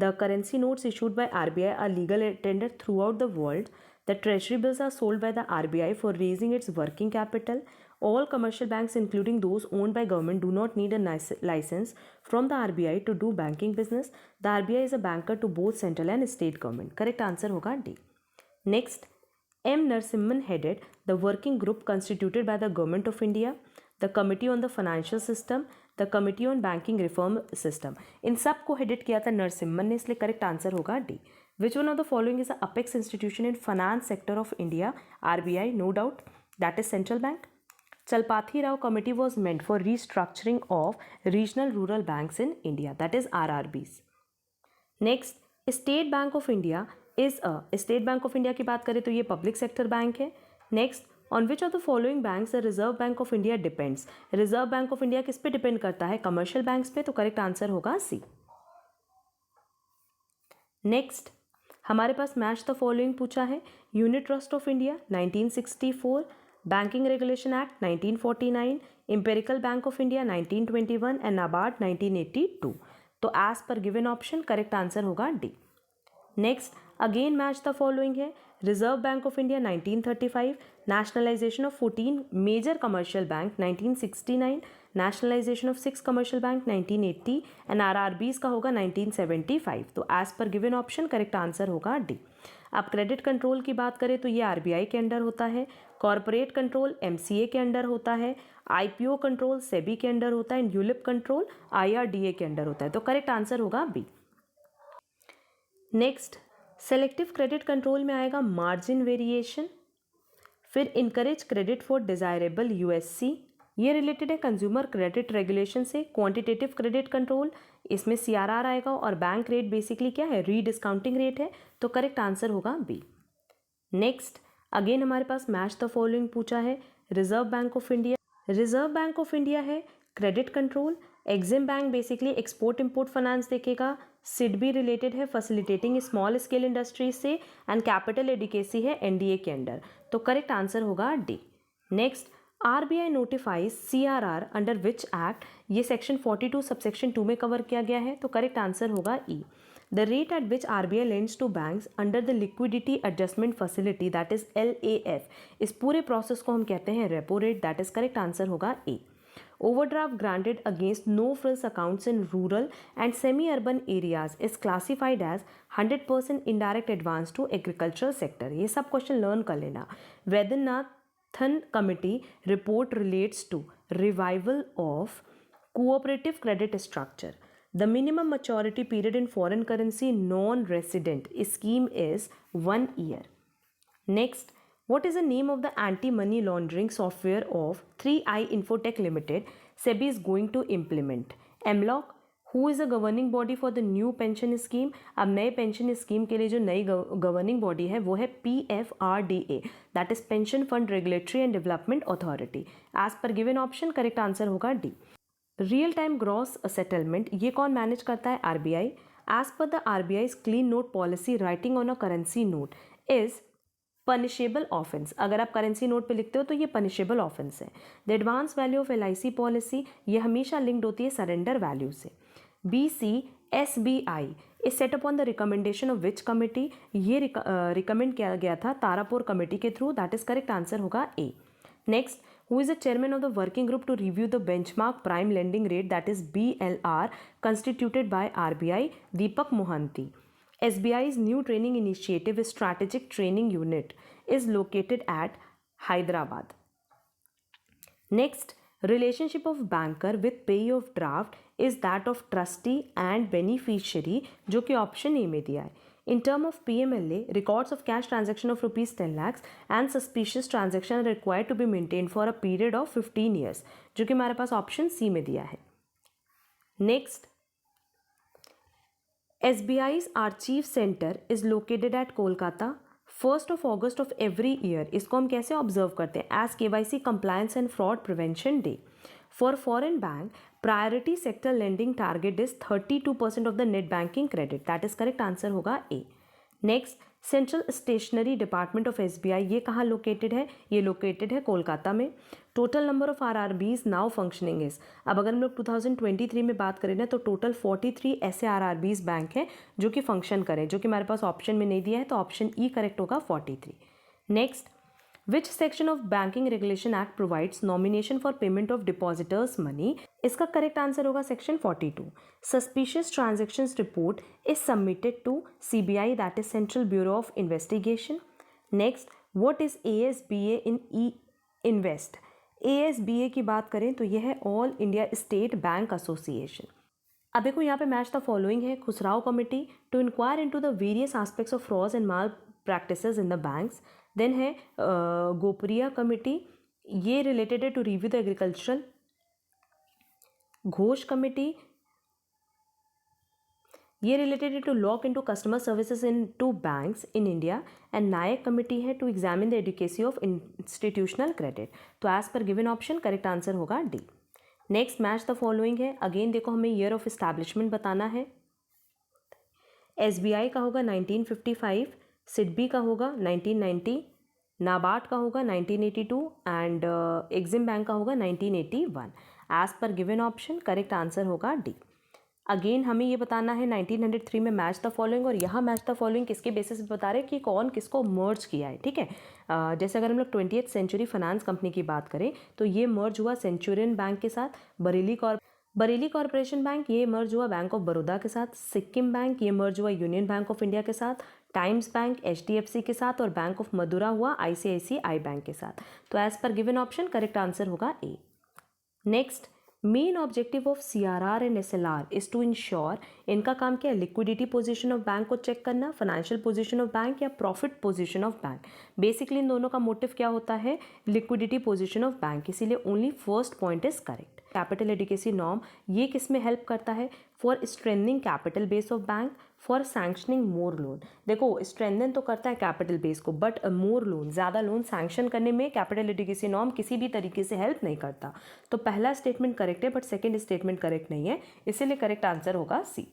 The currency notes issued by RBI are legal tender throughout the world. The treasury bills are sold by the RBI for raising its working capital. All commercial banks, including those owned by government, do not need a license from the RBI to do banking business. The RBI is a banker to both central and state government. Correct answer होगा D. Next, M. Narasimhan headed the working group constituted by the Government of India, the Committee on the Financial System, the Committee on Banking Reform System। इन सब को हेडिट किया था नरसिम्हन ने, इसलिए करेक्ट आंसर होगा D. Which one of the following is the apex institution in finance sector of India? RBI, no doubt, that is central bank. Chalapathi Rao committee was meant for restructuring of regional rural banks in India, that is RRBs। Next, state bank of India is state bank of India की बात करें तो ये पब्लिक सेक्टर बैंक है। Next, on which of the following banks the reserve bank of India depends? Reserve bank of India किस पे डिपेंड करता है? कमर्शियल बैंक्स पे, तो करेक्ट आंसर होगा सी। नेक्स्ट, हमारे पास मैच द फॉलोइंग पूछा है। Unit trust of India 1964, banking regulation act 1949, imperial bank of India 1921 and NABARD 1982। तो as per given option correct answer होगा D. Next, again match the following है। Reserve bank of India 1935, nationalisation of 14 major commercial bank 1969, nationalisation of 6 commercial bank 1980 and RRBs का होगा 1975। तो as per given option correct answer होगा डी। अब क्रेडिट कंट्रोल की बात करें तो ये RBI के अंडर होता है, कॉरपोरेट कंट्रोल MCA के अंडर होता है, IPO कंट्रोल SEBI के अंडर होता है एंड यूलिप कंट्रोल IRDA के अंडर होता है। तो करेक्ट आंसर होगा B. Next, selective credit control में आएगा मार्जिन वेरिएशन, फिर encourage credit for desirable USC, ये रिलेटेड है कंज्यूमर क्रेडिट रेगुलेशन से। क्वांटिटेटिव क्रेडिट कंट्रोल, इसमें CRR आएगा और बैंक रेट बेसिकली क्या है? रीडिस्काउंटिंग रेट है, तो करेक्ट आंसर होगा बी। नेक्स्ट, अगेन हमारे पास मैच द फॉलोइंग पूछा है। रिजर्व बैंक ऑफ इंडिया है credit control, EXIM bank basically export import finance देखेगा, SIDBI रिलेटेड है फैसिलिटेटिंग स्मॉल स्केल इंडस्ट्रीज से एंड कैपिटल एडिकेसी है NDA के अंडर। तो करेक्ट आंसर होगा D. Next, RBI notifies CRR under which act? ये सेक्शन 42 सबसेक्शन 2 में कवर किया गया है, तो करेक्ट आंसर होगा E. The rate at which RBI lends to banks under the liquidity adjustment facility, that is LAF, इस पूरे प्रोसेस को हम कहते हैं repo rate, that is correct answer होगा A. Overdraft granted against no frills accounts in rural and semi-urban areas is classified as 100% indirect advance to agricultural sector। ये सब क्वेश्चन लर्न कर लेना। Vaidyanathan committee report relates to revival of cooperative credit structure। The minimum maturity period in foreign currency non-resident scheme is 1 year। Next, what is the name of the anti-money laundering software of 3i Infotech Limited SEBI is going to implement? MLOC, who is the governing body for the new pension scheme? अब नए पेंशन स्कीम के लिए जो नई गवर्निंग बॉडी है वो है PFRDA, that is pension fund regulatory and development authority. As per given option correct answer होगा D. Real time gross settlement ये कौन मैनेज करता है? RBI. As per the RBI clean note policy, writing on a currency note is punishable offence. अगर आप करेंसी नोट पे लिखते हो तो ये पनिशेबल ऑफेंस है। The advance value of LIC policy ये हमेशा लिंक्ड होती है सरेंडर वैल्यू से। BCSBI is set up on the recommendation of which committee? ये रिकमेंड किया गया था तारापुर कमेटी के through. That is correct answer होगा A. Next, who is the chairman of the working group to review the benchmark prime lending rate, that is BLR, constituted by RBI? Deepak Mohanty. SBI's new training initiative, strategic training unit, is located at Hyderabad. Next, relationship of banker with payee of draft is that of trustee and beneficiary, जो कि ऑप्शन ए में दिया है. In term of PMLA, records of cash transaction of rupees 10 lakhs and suspicious transaction are required to be maintained for a period of 15 years, जो कि हमारे पास ऑप्शन सी में दिया है. Next, SBI's Archive Center is located at Kolkata. 1st of August of every year, इसको हम कैसे ऑब्जर्व करते हैं? As KYC Compliance and Fraud Prevention Day. For foreign bank, priority sector lending target is 32% of the net banking credit. That is correct answer होगा A. Next, Central Stationery Department of SBI ये कहाँ लोकेटेड है? ये लोकेटेड है कोलकाता में. Total number of RRBs now functioning is, अब अगर हम लोग 2023 में बात करें ना तो टोटल 43 ऐसे RRBs बैंक हैं जो कि फंक्शन करें, जो कि हमारे पास ऑप्शन में नहीं दिया है, तो ऑप्शन ई करेक्ट होगा 43. Next, Which section of Banking Regulation Act provides nomination for payment of depositors' money? इसका करेक्ट आंसर होगा section 42. Suspicious transactions report is submitted to CBI, that is Central Bureau of Investigation. Next, what is ASBA in E-Invest? ASBA की बात करें तो यह है all India state bank association. अब देखो यहाँ पे मैच द फॉलोइंग है. Khusro committee to inquire into the various aspects of frauds and malpractices in the banks. Then है गोपरिया कमेटी, ये रिलेटेड है to review the agricultural. Ghosh committee ये रिलेटेड है to look into customer services in to banks in India. And Nayak committee है to examine the adequacy of institutional credit. तो as per given option correct answer होगा D. Next, match the following है. अगेन देखो हमें ईयर ऑफ एस्टैब्लिशमेंट बताना है. SBI का होगा 1955, सिडबी का होगा 1990, नाबार्ड का होगा 1982 एंड एक्सिम बैंक का होगा 1981. As per given option correct answer होगा डी. अगेन हमें ये बताना है 1903 में मैच द फॉलोइंग, और यहाँ मैच द फॉलोइंग किसके बेसिस पे बता रहे हैं कि कौन किसको मर्ज किया है. ठीक है, जैसे अगर हम लोग 20th सेंचुरी फाइनेंस कंपनी की बात करें तो ये मर्ज हुआ सेंचुरियन बैंक के साथ. बरेली कॉर्पोरेशन बैंक ये मर्ज हुआ बैंक ऑफ बड़ौदा के साथ. सिक्किम बैंक ये मर्ज हुआ यूनियन बैंक ऑफ इंडिया के साथ. टाइम्स बैंक HDFC के साथ, और बैंक ऑफ मदुरा हुआ ICICI बैंक के साथ. तो as per given option correct answer होगा A. Next, main objective of CRR and SLR is to ensure, इनका काम क्या है? लिक्विडिटी पोजीशन ऑफ बैंक को चेक करना, फाइनेंशियल पोजीशन ऑफ बैंक या profit position of bank. Basically इन दोनों का मोटिव क्या होता है? Liquidity position of bank. इसीलिए only first point is correct. Capital adequacy norm ये किस में हेल्प करता है? For strengthening capital base of bank, for sanctioning more loan. देखो स्ट्रेंथन तो करता है कैपिटल बेस को, बट मोर लोन, ज़्यादा लोन सैंक्शन करने में कैपिटल एडिकेसी नॉर्म किसी भी तरीके से हेल्प नहीं करता. तो पहला स्टेटमेंट करेक्ट है, बट सेकेंड स्टेटमेंट करेक्ट नहीं है, इसीलिए करेक्ट आंसर होगा C.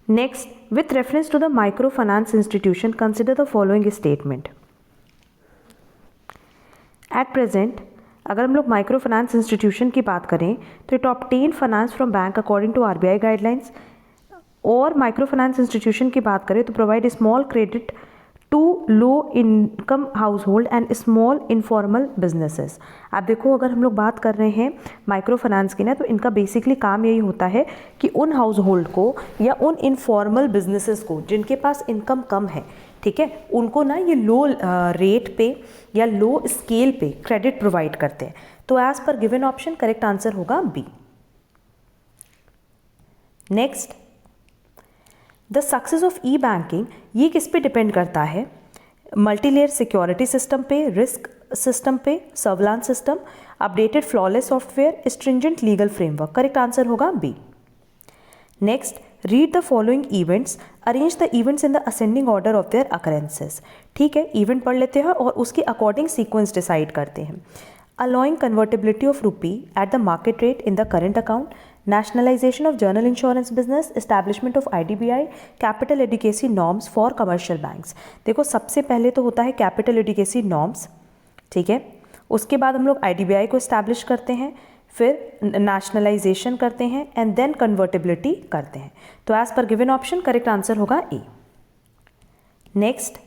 Next, with reference to the micro finance institution consider the following statement. At present अगर हम लोग माइक्रो फाइनेंस इंस्टीट्यूशन की बात करें तो it obtain finance from bank according to RBI guidelines. और माइक्रो फाइनेंस इंस्टीट्यूशन की बात करें तो provide small credit to low income household and small informal businesses. आप देखो अगर हम लोग बात कर रहे हैं माइक्रो फाइनेंस की ना, तो इनका बेसिकली काम यही होता है कि उन हाउस होल्ड को या उन इनफॉर्मल बिजनेसेस को जिनके पास इनकम कम है, ठीक है, उनको ना ये लो रेट पे या लो स्केल पे क्रेडिट प्रोवाइड करते हैं. तो as per given option correct answer होगा B. Next, the success of E banking ये किस पे डिपेंड करता है? मल्टी लेयर सिक्योरिटी सिस्टम पे, रिस्क सिस्टम पे, surveillance system, updated flawless software, stringent legal framework. Correct answer होगा B. Next, read the following events, arrange the events in the ascending order of their occurrences. ठीक है, इवेंट पढ़ लेते हैं और उसके अकॉर्डिंग सीक्वेंस डिसाइड करते हैं. allowing convertibility of rupee at the market rate in the current account, nationalization of general insurance business, establishment of IDBI, capital adequacy norms for commercial banks। देखो सबसे पहले तो होता है कैपिटल एडिकेसी नॉर्म्स, ठीक है, उसके बाद हम लोग IDBI को इस्टेब्लिश करते हैं, फिर नेशनलाइजेशन करते हैं एंड देन कन्वर्टेबिलिटी करते हैं। तो as per given option correct answer होगा A. Next,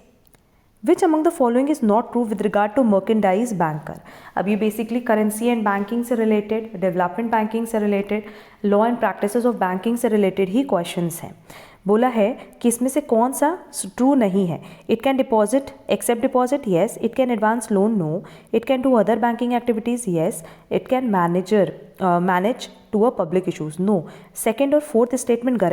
which among the following is not true with regard to merchandise banker. अब ये बेसिकली करेंसी एंड बैंकिंग से रिलेटेड, डेवलपमेंट बैंकिंग से related, law and practices of banking से रिलेटेड ही क्वेश्चंस हैं। बोला है कि इसमें से कौन सा ट्रू नहीं है। It can deposit accept deposit, yes. It can advance loan, no. It can do other banking activities, yes. It can manage to a public issues, no. Second और फोर्थ स्टेटमेंट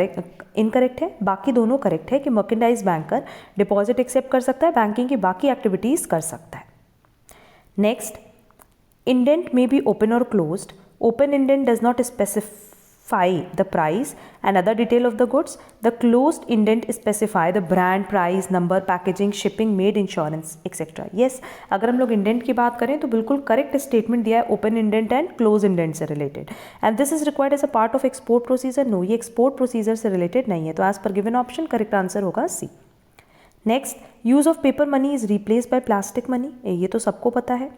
इनकरेक्ट है, बाकी दोनों करेक्ट है कि मर्केंडाइज बैंकर डिपॉजिट एक्सेप्ट कर सकता है, बैंकिंग की बाकी एक्टिविटीज़ कर सकता है। Next, indent may be open और closed. Open indent does not specify the price and other detail of the goods. The closed indent specify the brand, price, number, packaging, shipping, made, insurance, etc. Yes, अगर हम लोग इंडेंट की बात करें तो बिल्कुल करेक्ट स्टेटमेंट दिया है open indent and close indent से related. And this is required as a part of export procedure, no, ये एक्सपोर्ट प्रोसीजर से रिलेटेड नहीं है। तो as per given option correct answer होगा C. Next, use of paper money is replace by plastic money, ये तो सबको पता है।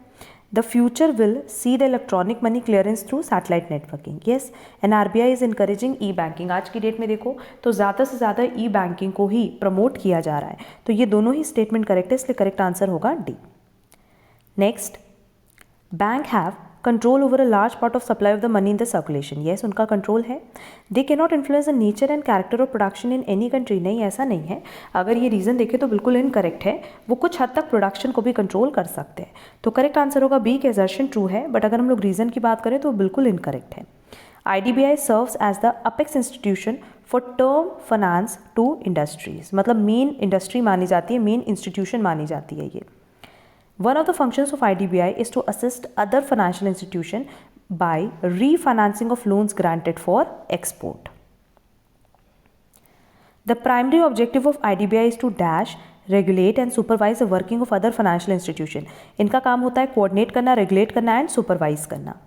The future will see the electronic money clearance through satellite networking. Yes, and RBI is encouraging e-banking. आज की डेट में देखो तो ज़्यादा से ज़्यादा e-banking को ही प्रमोट किया जा रहा है। तो ये दोनों ही स्टेटमेंट करेक्ट है, इसलिए करेक्ट आंसर होगा D. Next, bank have control over a large part of supply of the money in the circulation. Yes, उनका कंट्रोल है। They can not influence the nature and character of production in any country. नहीं, ऐसा नहीं है। अगर ये रीज़न देखें तो बिल्कुल इनकरेक्ट है, वो कुछ हद तक प्रोडक्शन को भी कंट्रोल कर सकते हैं। तो करेक्ट आंसर होगा बी, के असर्शन ट्रू है, बट अगर हम लोग रीज़न की बात करें तो बिल्कुल इनकरेक्ट है। IDBI serves as the apex institution for term finance to industries, मतलब मेन इंडस्ट्री मानी जाती है, मेन इंस्टीट्यूशन मानी जाती है ये। One of the functions of IDBI is to assist other financial institution by refinancing of loans granted for export. The primary objective of IDBI is to dash, regulate and supervise the working of other financial institution. इनका काम होता है कोऑर्डिनेट करना, रेगुलेट करना एंड सुपरवाइज करना।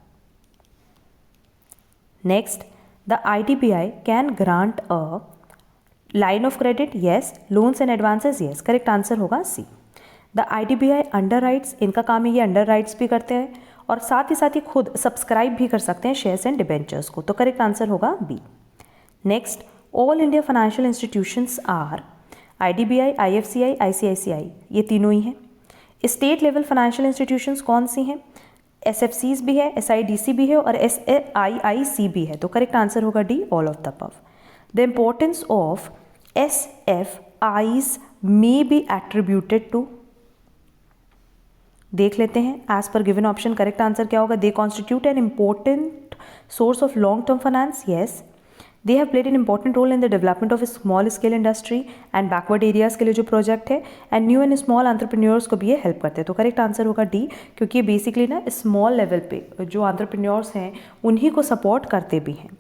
Next, the IDBI can grant a line of credit, yes. Loans and advances, yes. Correct answer होगा सी। द IDBI अंडरराइट्स, इनका काम है ये अंडरराइट्स भी करते हैं और साथ ही खुद सब्सक्राइब भी कर सकते हैं शेयर्स एंड डिबेंचर्स को। तो करेक्ट आंसर होगा B. Next, all India financial institutions are IDBI, IFCI, ICICI, ये तीनों ही हैं। स्टेट लेवल फाइनेंशियल इंस्टीट्यूशंस कौन सी हैं? SFCs भी है, SIDC भी है और SAIIC भी है। तो करेक्ट आंसर होगा D, all of the above. The importance of SFIs may be attributed to, देख लेते हैं। As per given option correct answer क्या होगा? They constitute an important source of long term finance, yes. They have played an important role in the development of small scale industry and backward areas के लिए जो प्रोजेक्ट है, and new and small entrepreneurs को भी ये हेल्प करते हैं। तो करेक्ट आंसर होगा डी, क्योंकि ये बेसिकली ना स्मॉल लेवल पे जो एंटरप्रेन्योर्स हैं उन्हीं को सपोर्ट करते भी हैं।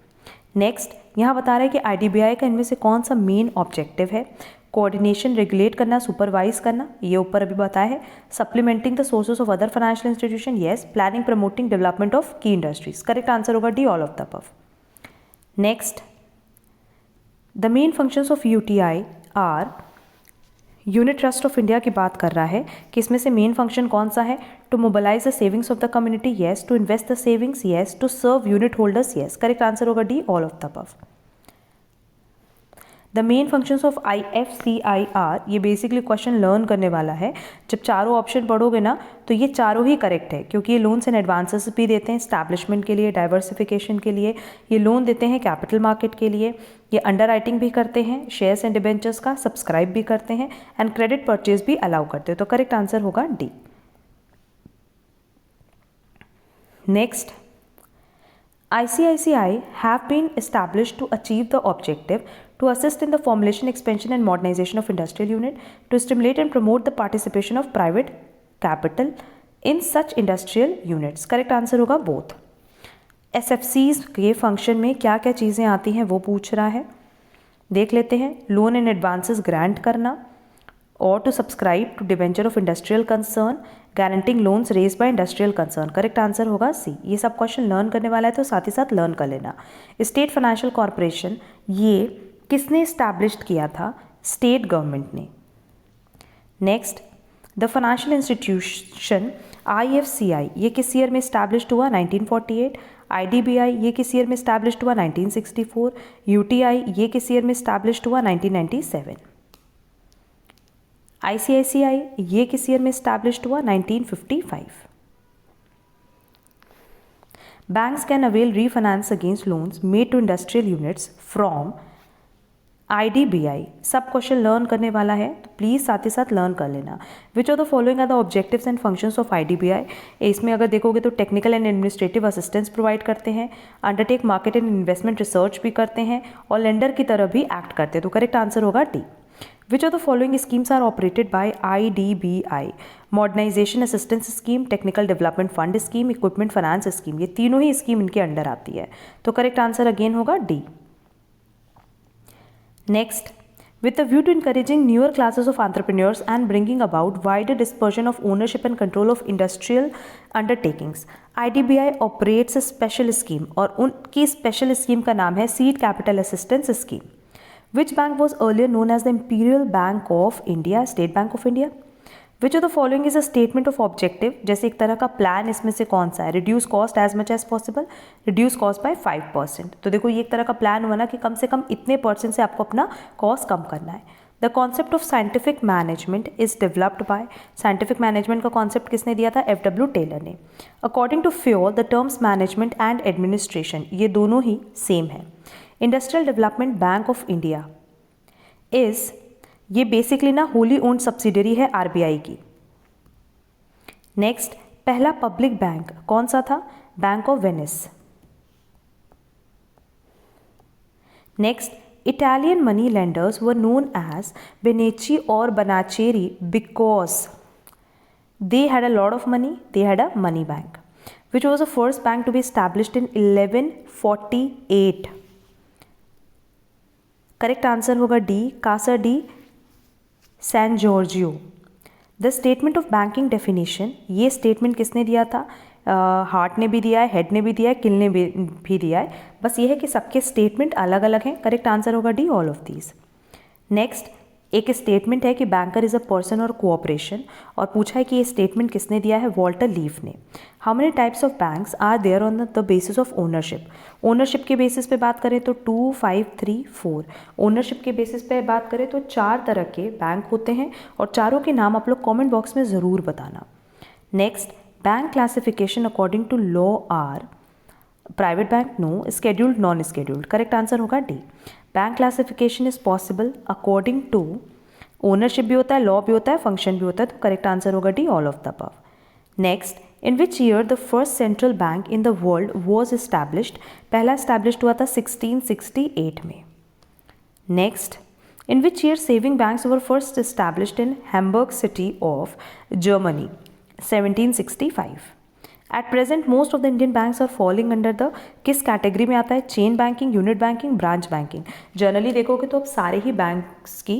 नेक्स्ट, यहाँ बता रहा है कि IDBI का इनमें से कौन सा मेन ऑब्जेक्टिव है? कोऑर्डिनेशन, रेगुलेट करना, सुपरवाइज करना, ये ऊपर अभी बताया है। Supplementing the sources of other financial institution, yes. Planning, promoting development of key industries, correct answer होगा D, all of the above. Next, the main functions of UTI are, unit trust of India की बात कर रहा है कि इसमें से मेन फंक्शन कौन सा है? To mobilise the savings of the community, yes. To invest the savings, yes. To serve unit holders, yes. Correct answer होगा D, all of the above. The main functions of IFCI are, ये बेसिकली क्वेश्चन लर्न करने वाला है। जब चारों ऑप्शन पढ़ोगे ना तो ये चारों ही करेक्ट है, क्योंकि ये लोन्स एंड एडवांसेस भी देते हैं एस्टैब्लिशमेंट के लिए, डाइवर्सिफिकेशन के लिए, ये लोन देते हैं कैपिटल मार्केट के लिए, ये अंडर राइटिंग भी करते हैं शेयर्स एंड डिबेंचर्स का, सब्सक्राइब भी करते हैं एंड क्रेडिट परचेज भी अलाउ करते हैं। तो करेक्ट आंसर होगा D. Next, ICICI have been established to achieve the objective to assist in the formulation, expansion and modernization of industrial unit, to stimulate and promote the participation of private capital in such industrial units. Correct answer होगा both. SFCs के फंक्शन में क्या क्या चीज़ें आती हैं वो पूछ रहा है, देख लेते हैं। लोन एंड एडवांसेस ग्रांट करना or to subscribe to debenture of industrial concern, guaranteeing loans raised by industrial concern. Correct answer होगा सी. ये सब क्वेश्चन लर्न करने वाला है तो साथ ही साथ लर्न कर लेना. स्टेट फाइनेंशियल कॉर्पोरेशन ये किसने स्टैब्लिश्ड किया था? स्टेट गवर्नमेंट ने. Next, the financial institution IFCI ये किस ईयर में स्टैब्लिश्ड हुआ? 1948. IDBI ये किस ईयर में स्टैब्लिश्ड हुआ? 1964. UTI ये किस ईयर में स्टैब्लिश्ड हुआ? 1997. ICICI ये किस ईयर में स्टैब्लिश्ड हुआ? 1955. Banks can avail refinance against loans made to industrial units from IDBI. सब क्वेश्चन लर्न करने वाला है तो प्लीज़ साथ ही साथ लर्न कर लेना. Which of the following are the objectives and functions of IDBI? इसमें अगर देखोगे तो technical and administrative assistance provide करते हैं, undertake market and investment research भी करते हैं और लेंडर की तरह भी एक्ट करते हैं. तो करेक्ट आंसर होगा D. Which of the following schemes are operated by IDBI? Modernisation assistance scheme, technical development fund scheme, equipment finance scheme. ये तीनों ही स्कीम इनके अंडर आती है. तो करेक्ट आंसर अगेन होगा D. Next, with a view to encouraging newer classes of entrepreneurs and bringing about wider dispersion of ownership and control of industrial undertakings, IDBI operates a special scheme और उनकी special scheme का नाम है Seed Capital Assistance Scheme. Which bank was earlier known as the Imperial Bank of India? State Bank of India. Which of the following is a statement of objective? जैसे एक तरह का प्लान इसमें से कौन सा है? Reduce cost as much as possible, reduce cost by 5%. तो देखो ये एक तरह का प्लान हुआ ना कि कम से कम इतने % से आपको अपना कॉस्ट कम करना है. The concept of scientific management is developed by. Scientific management का कॉन्सेप्ट किसने दिया था? FW टेलर ने. According to Fayol the terms management and administration ये दोनों ही सेम है. Industrial development bank of India is, ये बेसिकली ना होली ओन्ड सब्सिडरी है RBI की. नेक्स्ट, पहला पब्लिक बैंक कौन सा था? Bank of Venice. Next, Italian money lenders were known as benechi और बनाचेरी because they had a lot of money, they had a money bank. Which was the first bank to be established in 1148? Correct answer होगा D, Casa di San Giorgio. The statement of banking definition ये स्टेटमेंट किसने दिया था? हार्ट ने भी दिया है, हेड ने भी दिया है, किल ने भी दिया है. बस ये है कि सबके स्टेटमेंट अलग अलग हैं. करेक्ट आंसर होगा D, all of these. Next, एक स्टेटमेंट है कि बैंकर इज अ पर्सन और कोऑपरेशन और पूछा है कि ये स्टेटमेंट किसने दिया है? वॉल्टर लीफ ने. How many types of banks are there on the basis of ownership? Ownership के बेसिस पे बात करें तो 2, 5, 3, 4. ओनरशिप के बेसिस पे बात करें तो 4 तरह के बैंक होते हैं और चारों के नाम आप लोग कमेंट बॉक्स में ज़रूर बताना. Next, bank classification according to law are private bank, no, scheduled, non scheduled. Correct answer होगा D. Bank classification is possible according to ownership भी होता है, लॉ भी होता है, फंक्शन भी होता है. तो करेक्ट आंसर होगा D, all of the above. Next, in which year the first central bank in the world was established? पहला एस्टैब्लिश्ड हुआ था 1668 में. Next, in which year saving banks were first established in Hamburg city of Germany? 1765. At present most of the Indian banks are falling under the, किस कैटेगरी में आता है? Chain banking, unit banking, branch banking. Generally देखोगे तो अब सारे ही बैंक्स की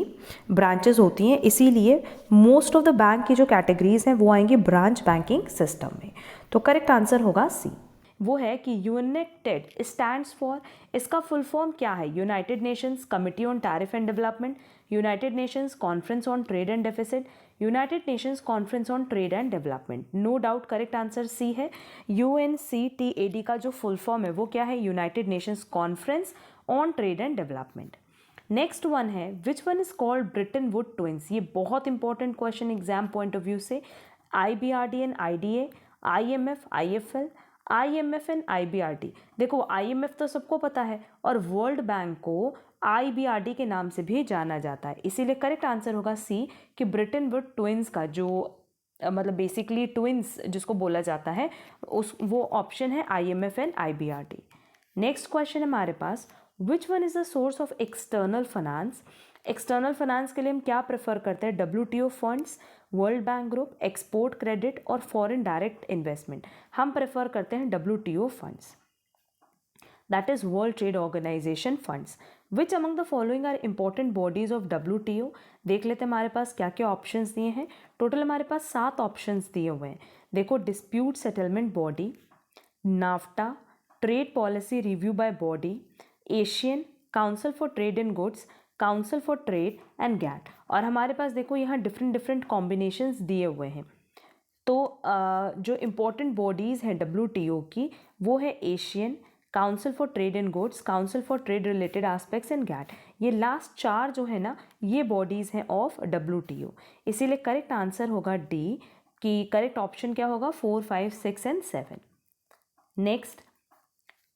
ब्रांचेस होती हैं, इसीलिए मोस्ट ऑफ द बैंक की जो कैटेगरीज हैं वो आएंगी ब्रांच बैंकिंग सिस्टम में. तो करेक्ट आंसर होगा सी. वो है कि यूनाइटेड स्टैंड्स फॉर, इसका फुल फॉर्म क्या है? United nations committee on tariff and development, united Nations conference on trade and deficit, united Nations conference on trade and development. No doubt correct answer C है. UNCTAD का जो फुल फॉर्म है वो क्या है? United Nations conference on trade and development. Next one है which one is called Bretton Woods twins. ये बहुत important question exam point of view से. IBRD and IDA, IMF, IFL, IMF and IBRD. देखो IMF तो सबको पता है और वर्ल्ड बैंक को IBRD के नाम से भी जाना जाता है, इसीलिए करेक्ट आंसर होगा सी कि ब्रिटन वुड ट्विंस का जो मतलब बेसिकली ट्विंस जिसको बोला जाता है उस वो ऑप्शन है IMF and IBRD. Next question है हमारे पास, which one is the source of external finance. External finance के लिए हम क्या प्रेफर करते हैं? WTO funds, world bank group, export credit और फॉरेन डायरेक्ट इन्वेस्टमेंट. हम प्रेफर करते हैं WTO funds. That is world trade organisation funds. Which among the following are important bodies of WTO। देख लेते हैं हमारे पास क्या क्या ऑप्शंस दिए हैं। टोटल हमारे पास 7 ऑप्शंस दिए हुए हैं। देखो, dispute settlement body, NAFTA, trade policy review by body, ASEAN, council for trade in goods, council for trade and GATT. और हमारे पास देखो यहाँ डिफरेंट कॉम्बिनेशंस दिए हुए हैं। तो जो इम्पोर्टेंट बॉडीज़ हैं WTO की वो है ASEAN, council for trade in goods, council for trade related aspects and GATT. ये लास्ट 4 जो है ना, ये बॉडीज़ हैं ऑफ WTO। इसीलिए करेक्ट आंसर होगा डी, कि करेक्ट ऑप्शन क्या होगा 4, 5, 6 and 7। Next,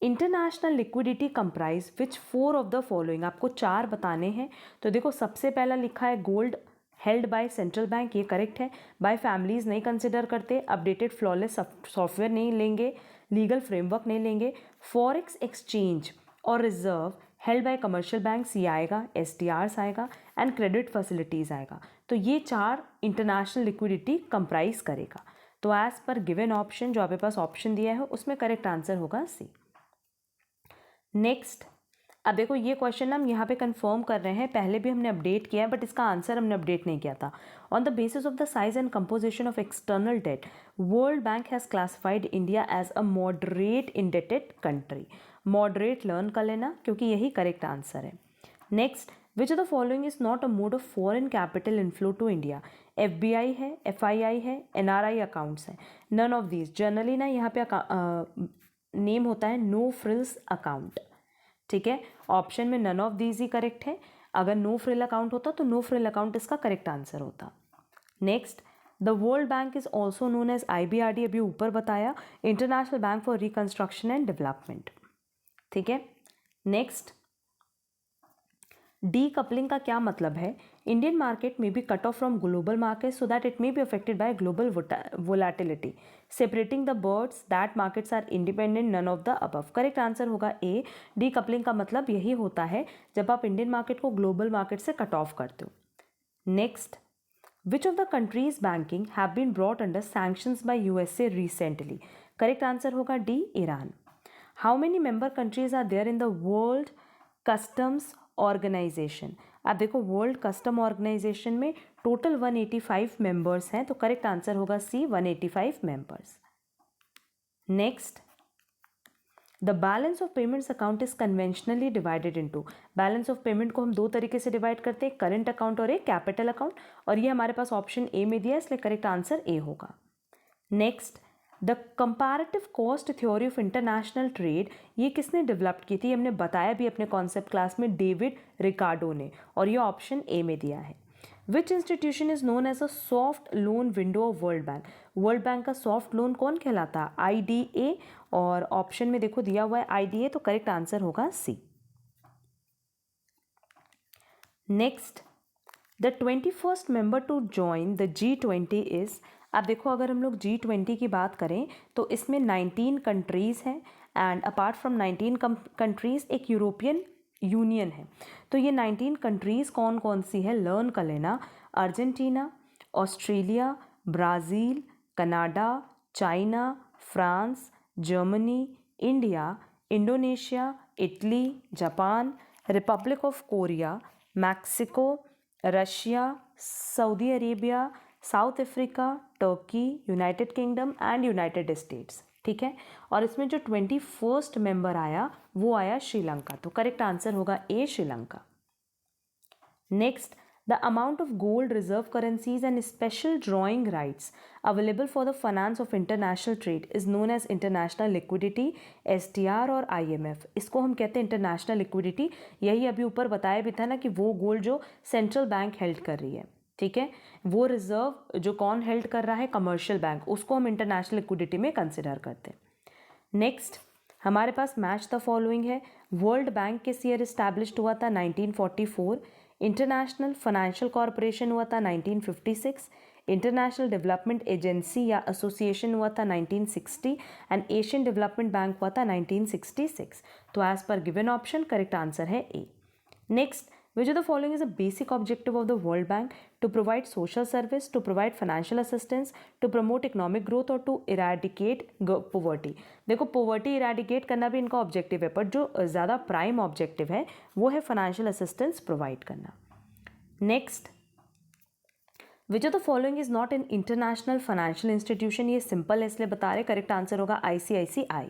international liquidity comprise which 4 of the following. आपको 4 बताने हैं। तो देखो, सबसे पहला लिखा है gold held by central bank, ये करेक्ट है। बाय फैमिलीज नहीं कंसिडर करते, अपडेटेड फ्लॉलेस सॉफ्टवेयर नहीं लेंगे, लीगल फ्रेमवर्क नहीं लेंगे, फॉरेक्स एक्सचेंज और reserve held by commercial banks ये आएगा, SDRs आएगा एंड क्रेडिट फैसिलिटीज़ आएगा। तो ये 4 इंटरनेशनल लिक्विडिटी कंप्राइज करेगा। तो एज पर गिवन ऑप्शन, जो आपके पास ऑप्शन दिया है उसमें करेक्ट आंसर होगा सी। नेक्स्ट, अब देखो ये क्वेश्चन हम यहाँ पे कंफर्म कर रहे हैं, पहले भी हमने अपडेट किया है बट इसका आंसर हमने अपडेट नहीं किया था। On the basis of the size and composition of external debt, world bank has classified India as a moderate indebted country. Moderate learn कर लेना क्योंकि यही करेक्ट आंसर है। Next, which of the following is not a mode of foreign capital inflow to India. FBI है, FII है, NRI अकाउंट्स है। None of these. जनरली ना यहाँ पे नेम होता है नो फ्रिल्स अकाउंट। ठीक है, ऑप्शन में नन ऑफ दीज ही करेक्ट है। अगर नो फ्रिल अकाउंट होता तो नो फ्रिल अकाउंट इसका करेक्ट आंसर होता। Next, the world bank is also known as IBRD, अभी ऊपर बताया, international bank for reconstruction and development. ठीक है। नेक्स्ट, डीकपलिंग का क्या मतलब है। इंडियन मार्केट में be cut off from global market so that it may be affected by global volatility, separating the birds that markets are independent, none of the above. Correct answer होगा ए। डीकपलिंग का मतलब यही होता है जब आप इंडियन मार्केट को ग्लोबल मार्केट से कट ऑफ करते हो। Next, which of the countries banking have been brought under sanctions by USA recently. Correct answer होगा D, Iran. How many member countries are there in the world customs organisation. अब देखो, वर्ल्ड कस्टम ऑर्गेनाइजेशन में टोटल 185 मेंबर्स हैं, तो करेक्ट आंसर होगा C, 185 members. Next, the balance of payments account is conventionally divided into. Balance of payment को हम 2 तरीके से डिवाइड करते हैं, करंट अकाउंट और एक कैपिटल अकाउंट, और ये हमारे पास ऑप्शन ए में दिया है, इसलिए करेक्ट आंसर ए होगा। Next, the comparative cost theory of international trade, ये किसने डेवलप की थी, हमने बताया भी अपने कॉन्सेप्ट क्लास में, डेविड रिकार्डो ने, और ये ऑप्शन ए में दिया है। Which institution is known as a soft loan window of world bank. World bank का सॉफ्ट लोन कौन कहलाता है, IDA, और ऑप्शन में देखो दिया हुआ है IDA, तो करेक्ट आंसर होगा C. Next, the 21st member to join the G20 is. अब देखो, अगर हम लोग G20 की बात करें तो इसमें 19 कंट्रीज़ हैं, एंड अपार्ट फ्रॉम 19 कंट्रीज़ एक यूरोपियन यूनियन है। तो ये 19 कंट्रीज़ कौन कौन सी है, लर्न कर लेना। Argentina, Australia, Brazil, Canada, China, France, Germany, India, Indonesia, Italy, Japan, Republic of Korea, Mexico, Russia, Saudi Arabia, south Africa, Turkey, United kingdom and United states. ठीक है, और इसमें जो 21st मेंबर आया वो आया श्रीलंका, तो करेक्ट आंसर होगा A, Sri Lanka. Next, the amount of gold reserve currencies and special drawing rights available for the finance of international trade is known as international liquidity, SDR और IMF। इसको हम कहते हैं इंटरनेशनल लिक्विडिटी। यही अभी ऊपर बताया भी था ना कि वो गोल्ड जो सेंट्रल बैंक हेल्ड कर रही है, ठीक है, वो रिजर्व जो कौन हेल्ड कर रहा है, कमर्शियल बैंक, उसको हम इंटरनेशनल लिक्विडिटी में कंसिडर करते हैं। नेक्स्ट, हमारे पास मैच द फॉलोइंग है। वर्ल्ड बैंक किस ईयर इस्टेब्लिश्ड हुआ था, 1944। इंटरनेशनल फाइनेंशियल कॉरपोरेशन हुआ था 1956। इंटरनेशनल डेवलपमेंट एजेंसी या एसोसिएशन हुआ था 1960 एंड एशियन डेवलपमेंट बैंक हुआ था 1966। तो as per given option correct answer है A. Next, Which of the following is a basic objective of the World Bank? To provide social service, to provide financial assistance, to promote economic growth और to eradicate poverty. देखो poverty eradicate करना भी इनका objective है, पर जो ज़्यादा prime objective है वो है financial assistance provide करना. Next, which of the following is not an international financial institution? ये simple है इसलिए बता रहे. करेक्ट आंसर होगा ICICI.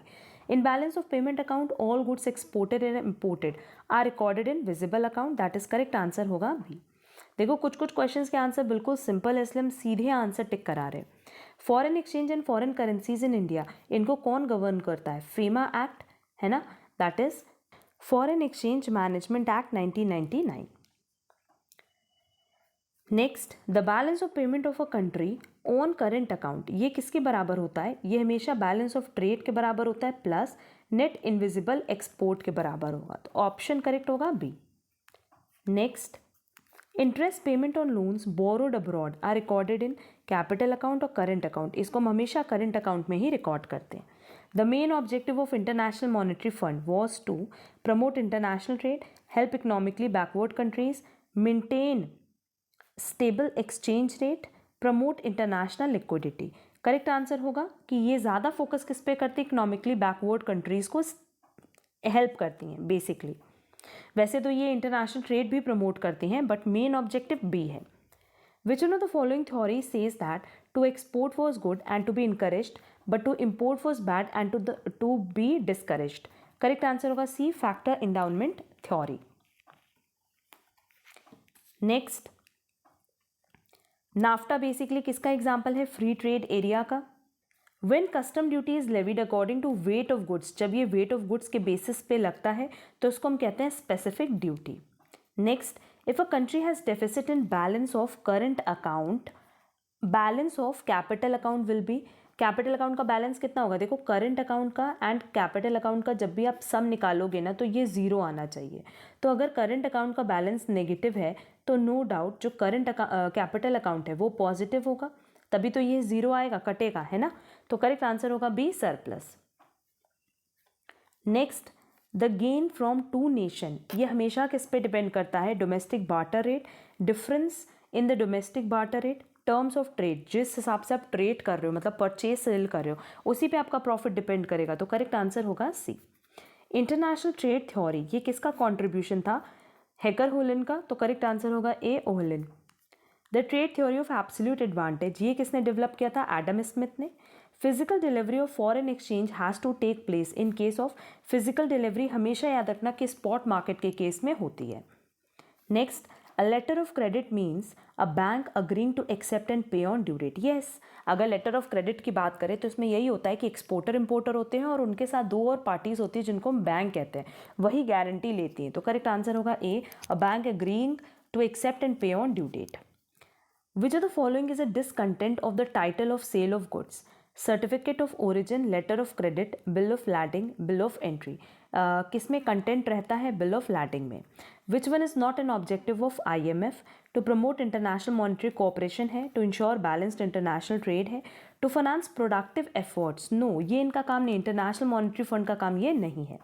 In balance of payment account, all goods exported and imported are recorded in visible account. That is correct answer होगा B. देखो कुछ कुछ क्वेश्चंस के आंसर बिल्कुल सिंपल है इसलिए हम सीधे आंसर टिक करा रहे. Foreign exchange and foreign currencies in India, इनको कौन गवर्न करता है? फीमा एक्ट है ना, that is foreign exchange management act 1999. Next, the balance of payment of a country on current account, ये किसके बराबर होता है? ये हमेशा बैलेंस ऑफ ट्रेड के बराबर होता है प्लस नेट इनविजिबल एक्सपोर्ट के बराबर होगा. तो ऑप्शन करेक्ट होगा B. Next, interest payment on loans borrowed abroad are recorded in capital account और करेंट अकाउंट. इसको हम हमेशा करेंट अकाउंट में ही रिकॉर्ड करते हैं. The main objective of international monetary fund was to promote international trade, help economically backward countries, maintain stable exchange rate, promote international liquidity. Correct answer होगा कि ये ज़्यादा फोकस किस पे करती है? इकोनॉमिकली बैकवर्ड कंट्रीज़ को हेल्प करती हैं बेसिकली. वैसे तो ये इंटरनेशनल ट्रेड भी प्रमोट करती हैं बट मेन ऑब्जेक्टिव बी है. Which one of the following theory says that to export was good and to be encouraged but to import was bad and to be discouraged. Correct answer होगा C, factor endowment theory. Next, NAFTA basically किसका एग्जाम्पल है? फ्री ट्रेड एरिया का. When custom duty is levied according to weight of goods, जब ये weight of goods के basis पे लगता है तो उसको हम कहते हैं specific duty. Next, if a country has deficit in balance of current account, balance of capital account will be, capital account का बैलेंस कितना होगा? देखो करंट अकाउंट का एंड कैपिटल अकाउंट का जब भी आप सम निकालोगे ना तो ये ज़ीरो आना चाहिए. तो अगर करंट अकाउंट का बैलेंस नेगेटिव है तो नो डाउट जो करंट कैपिटल अकाउंट है वो पॉजिटिव होगा, तभी तो ये ज़ीरो आएगा, कटेगा, है ना. तो करेक्ट आंसर होगा B, surplus. Next, the gain from to nation, ये हमेशा किस पे डिपेंड करता है? Domestic barter rate, difference in the domestic barter rate, terms of trade, जिस हिसाब से आप ट्रेड कर रहे हो मतलब परचेज सेल कर रहे हो उसी पे आपका प्रॉफिट डिपेंड करेगा. तो करेक्ट आंसर होगा सी. इंटरनेशनल ट्रेड थ्योरी, ये किसका कॉन्ट्रीब्यूशन था? हेकर होलन का. तो करेक्ट आंसर होगा A, Ohlin. The trade theory of absolute advantage, ये किसने डेवलप किया था? एडम स्मिथ ने. Physical delivery of foreign exchange has to take place in case of, physical delivery हमेशा याद रखना कि स्पॉट मार्केट के केस में होती है. Next, a letter of credit means a bank agreeing to accept and pay on due date. Yes, अगर लेटर ऑफ क्रेडिट की बात करें तो इसमें यही होता है कि एक्सपोर्टर इंपोर्टर होते हैं और उनके साथ दो और पार्टीज होती है जिनको हम बैंक कहते हैं, वही गारंटी लेती हैं. तो करेक्ट आंसर होगा A, a bank agreeing to accept and pay on due date. Which of the following is a discontent of the title of sale of goods? Certificate of origin, letter of credit, bill of lading, bill of entry. किस में कंटेंट रहता है? बिल ऑफ लैडिंग में. Which one is not an objective of IMF? To promote international monetary cooperation है, to ensure balanced international trade है, to finance productive efforts. No, ये इनका काम नहीं, इंटरनेशनल मॉनेटरी फंड का काम ये नहीं है.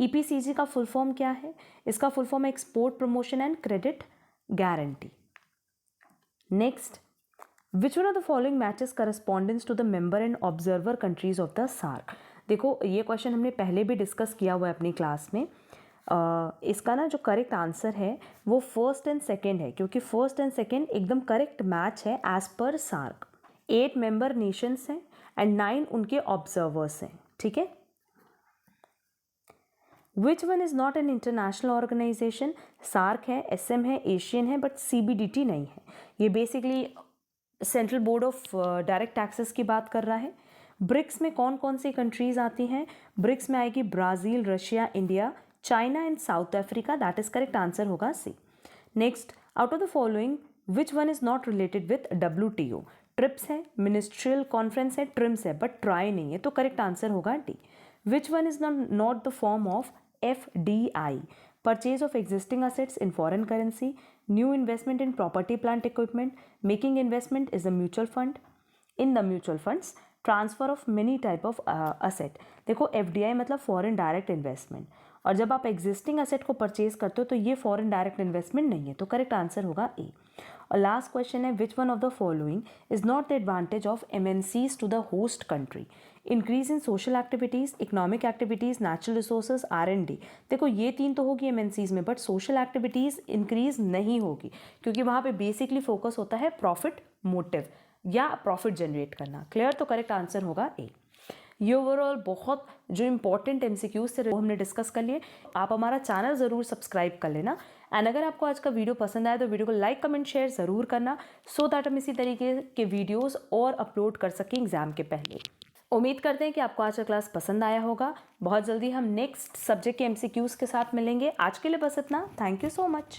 EPCG का फुल फॉर्म क्या है? इसका फुल फॉर्म है export promotion and credit guarantee. Next, which one of the following matches correspondence to the member and observer countries of the SAARC? देखो ये क्वेश्चन हमने पहले भी डिस्कस किया हुआ है अपनी क्लास में. इसका ना जो करेक्ट आंसर है वो फर्स्ट एंड सेकेंड है, क्योंकि फर्स्ट एंड सेकेंड एकदम करेक्ट मैच है as per SAARC. 8 member nations हैं एंड 9 उनके ऑब्जर्वर्स हैं. ठीक है. Which one is not an international organisation? SAARC है, SM है, एशियन है, बट CBDT नहीं है. ये basically central board of direct taxes की बात कर रहा है. ब्रिक्स में कौन कौन सी कंट्रीज आती हैं? ब्रिक्स में आएगी Brazil, Russia, India, China and South Africa. That is correct answer होगा C. Next, out of the following which one is not related with WTO? TRIPS है, मिनिस्ट्रियल कॉन्फ्रेंस है, ट्रिम्स है, बट ट्राई नहीं है. तो करेक्ट आंसर होगा D. Which one is not the form of FDI? Purchase of existing assets in foreign currency, new investment in property plant equipment, making investment is a mutual fund. In the mutual funds, transfer of many type of asset. देखो FDI मतलब foreign direct investment और जब आप एग्जिस्टिंग एसेट को परचेज करते हो तो ये फॉरेन डायरेक्ट इन्वेस्टमेंट नहीं है, तो करेक्ट आंसर होगा ए। और लास्ट क्वेश्चन है, which one of the following is not the advantage of MNCs to the host country? Increase in social activities, economic activities, natural resources, R&D। देखो ये 3 तो होगी MNCs में, बट सोशल एक्टिविटीज इंक्रीज नहीं होगी क्योंकि वहाँ पे बेसिकली फोकस होता है प्रॉफिट मोटिव या प्रॉफिट जनरेट करना। क्लियर? तो करेक्ट आंसर होगा ए। ये ओवरऑल बहुत जो इंपॉर्टेंट MCQs थे वो हमने डिस्कस कर लिए। आप हमारा चैनल ज़रूर सब्सक्राइब कर लेना एंड अगर आपको आज का वीडियो पसंद आया तो वीडियो को लाइक कमेंट शेयर ज़रूर करना सो दैट हम इसी तरीके के वीडियोस और अपलोड कर सकें एग्जाम के पहले। उम्मीद करते हैं कि आपको आज का क्लास पसंद आया होगा। बहुत जल्दी हम नेक्स्ट सब्जेक्ट के MCQs के साथ मिलेंगे। आज के लिए बस इतना। Thank you so much.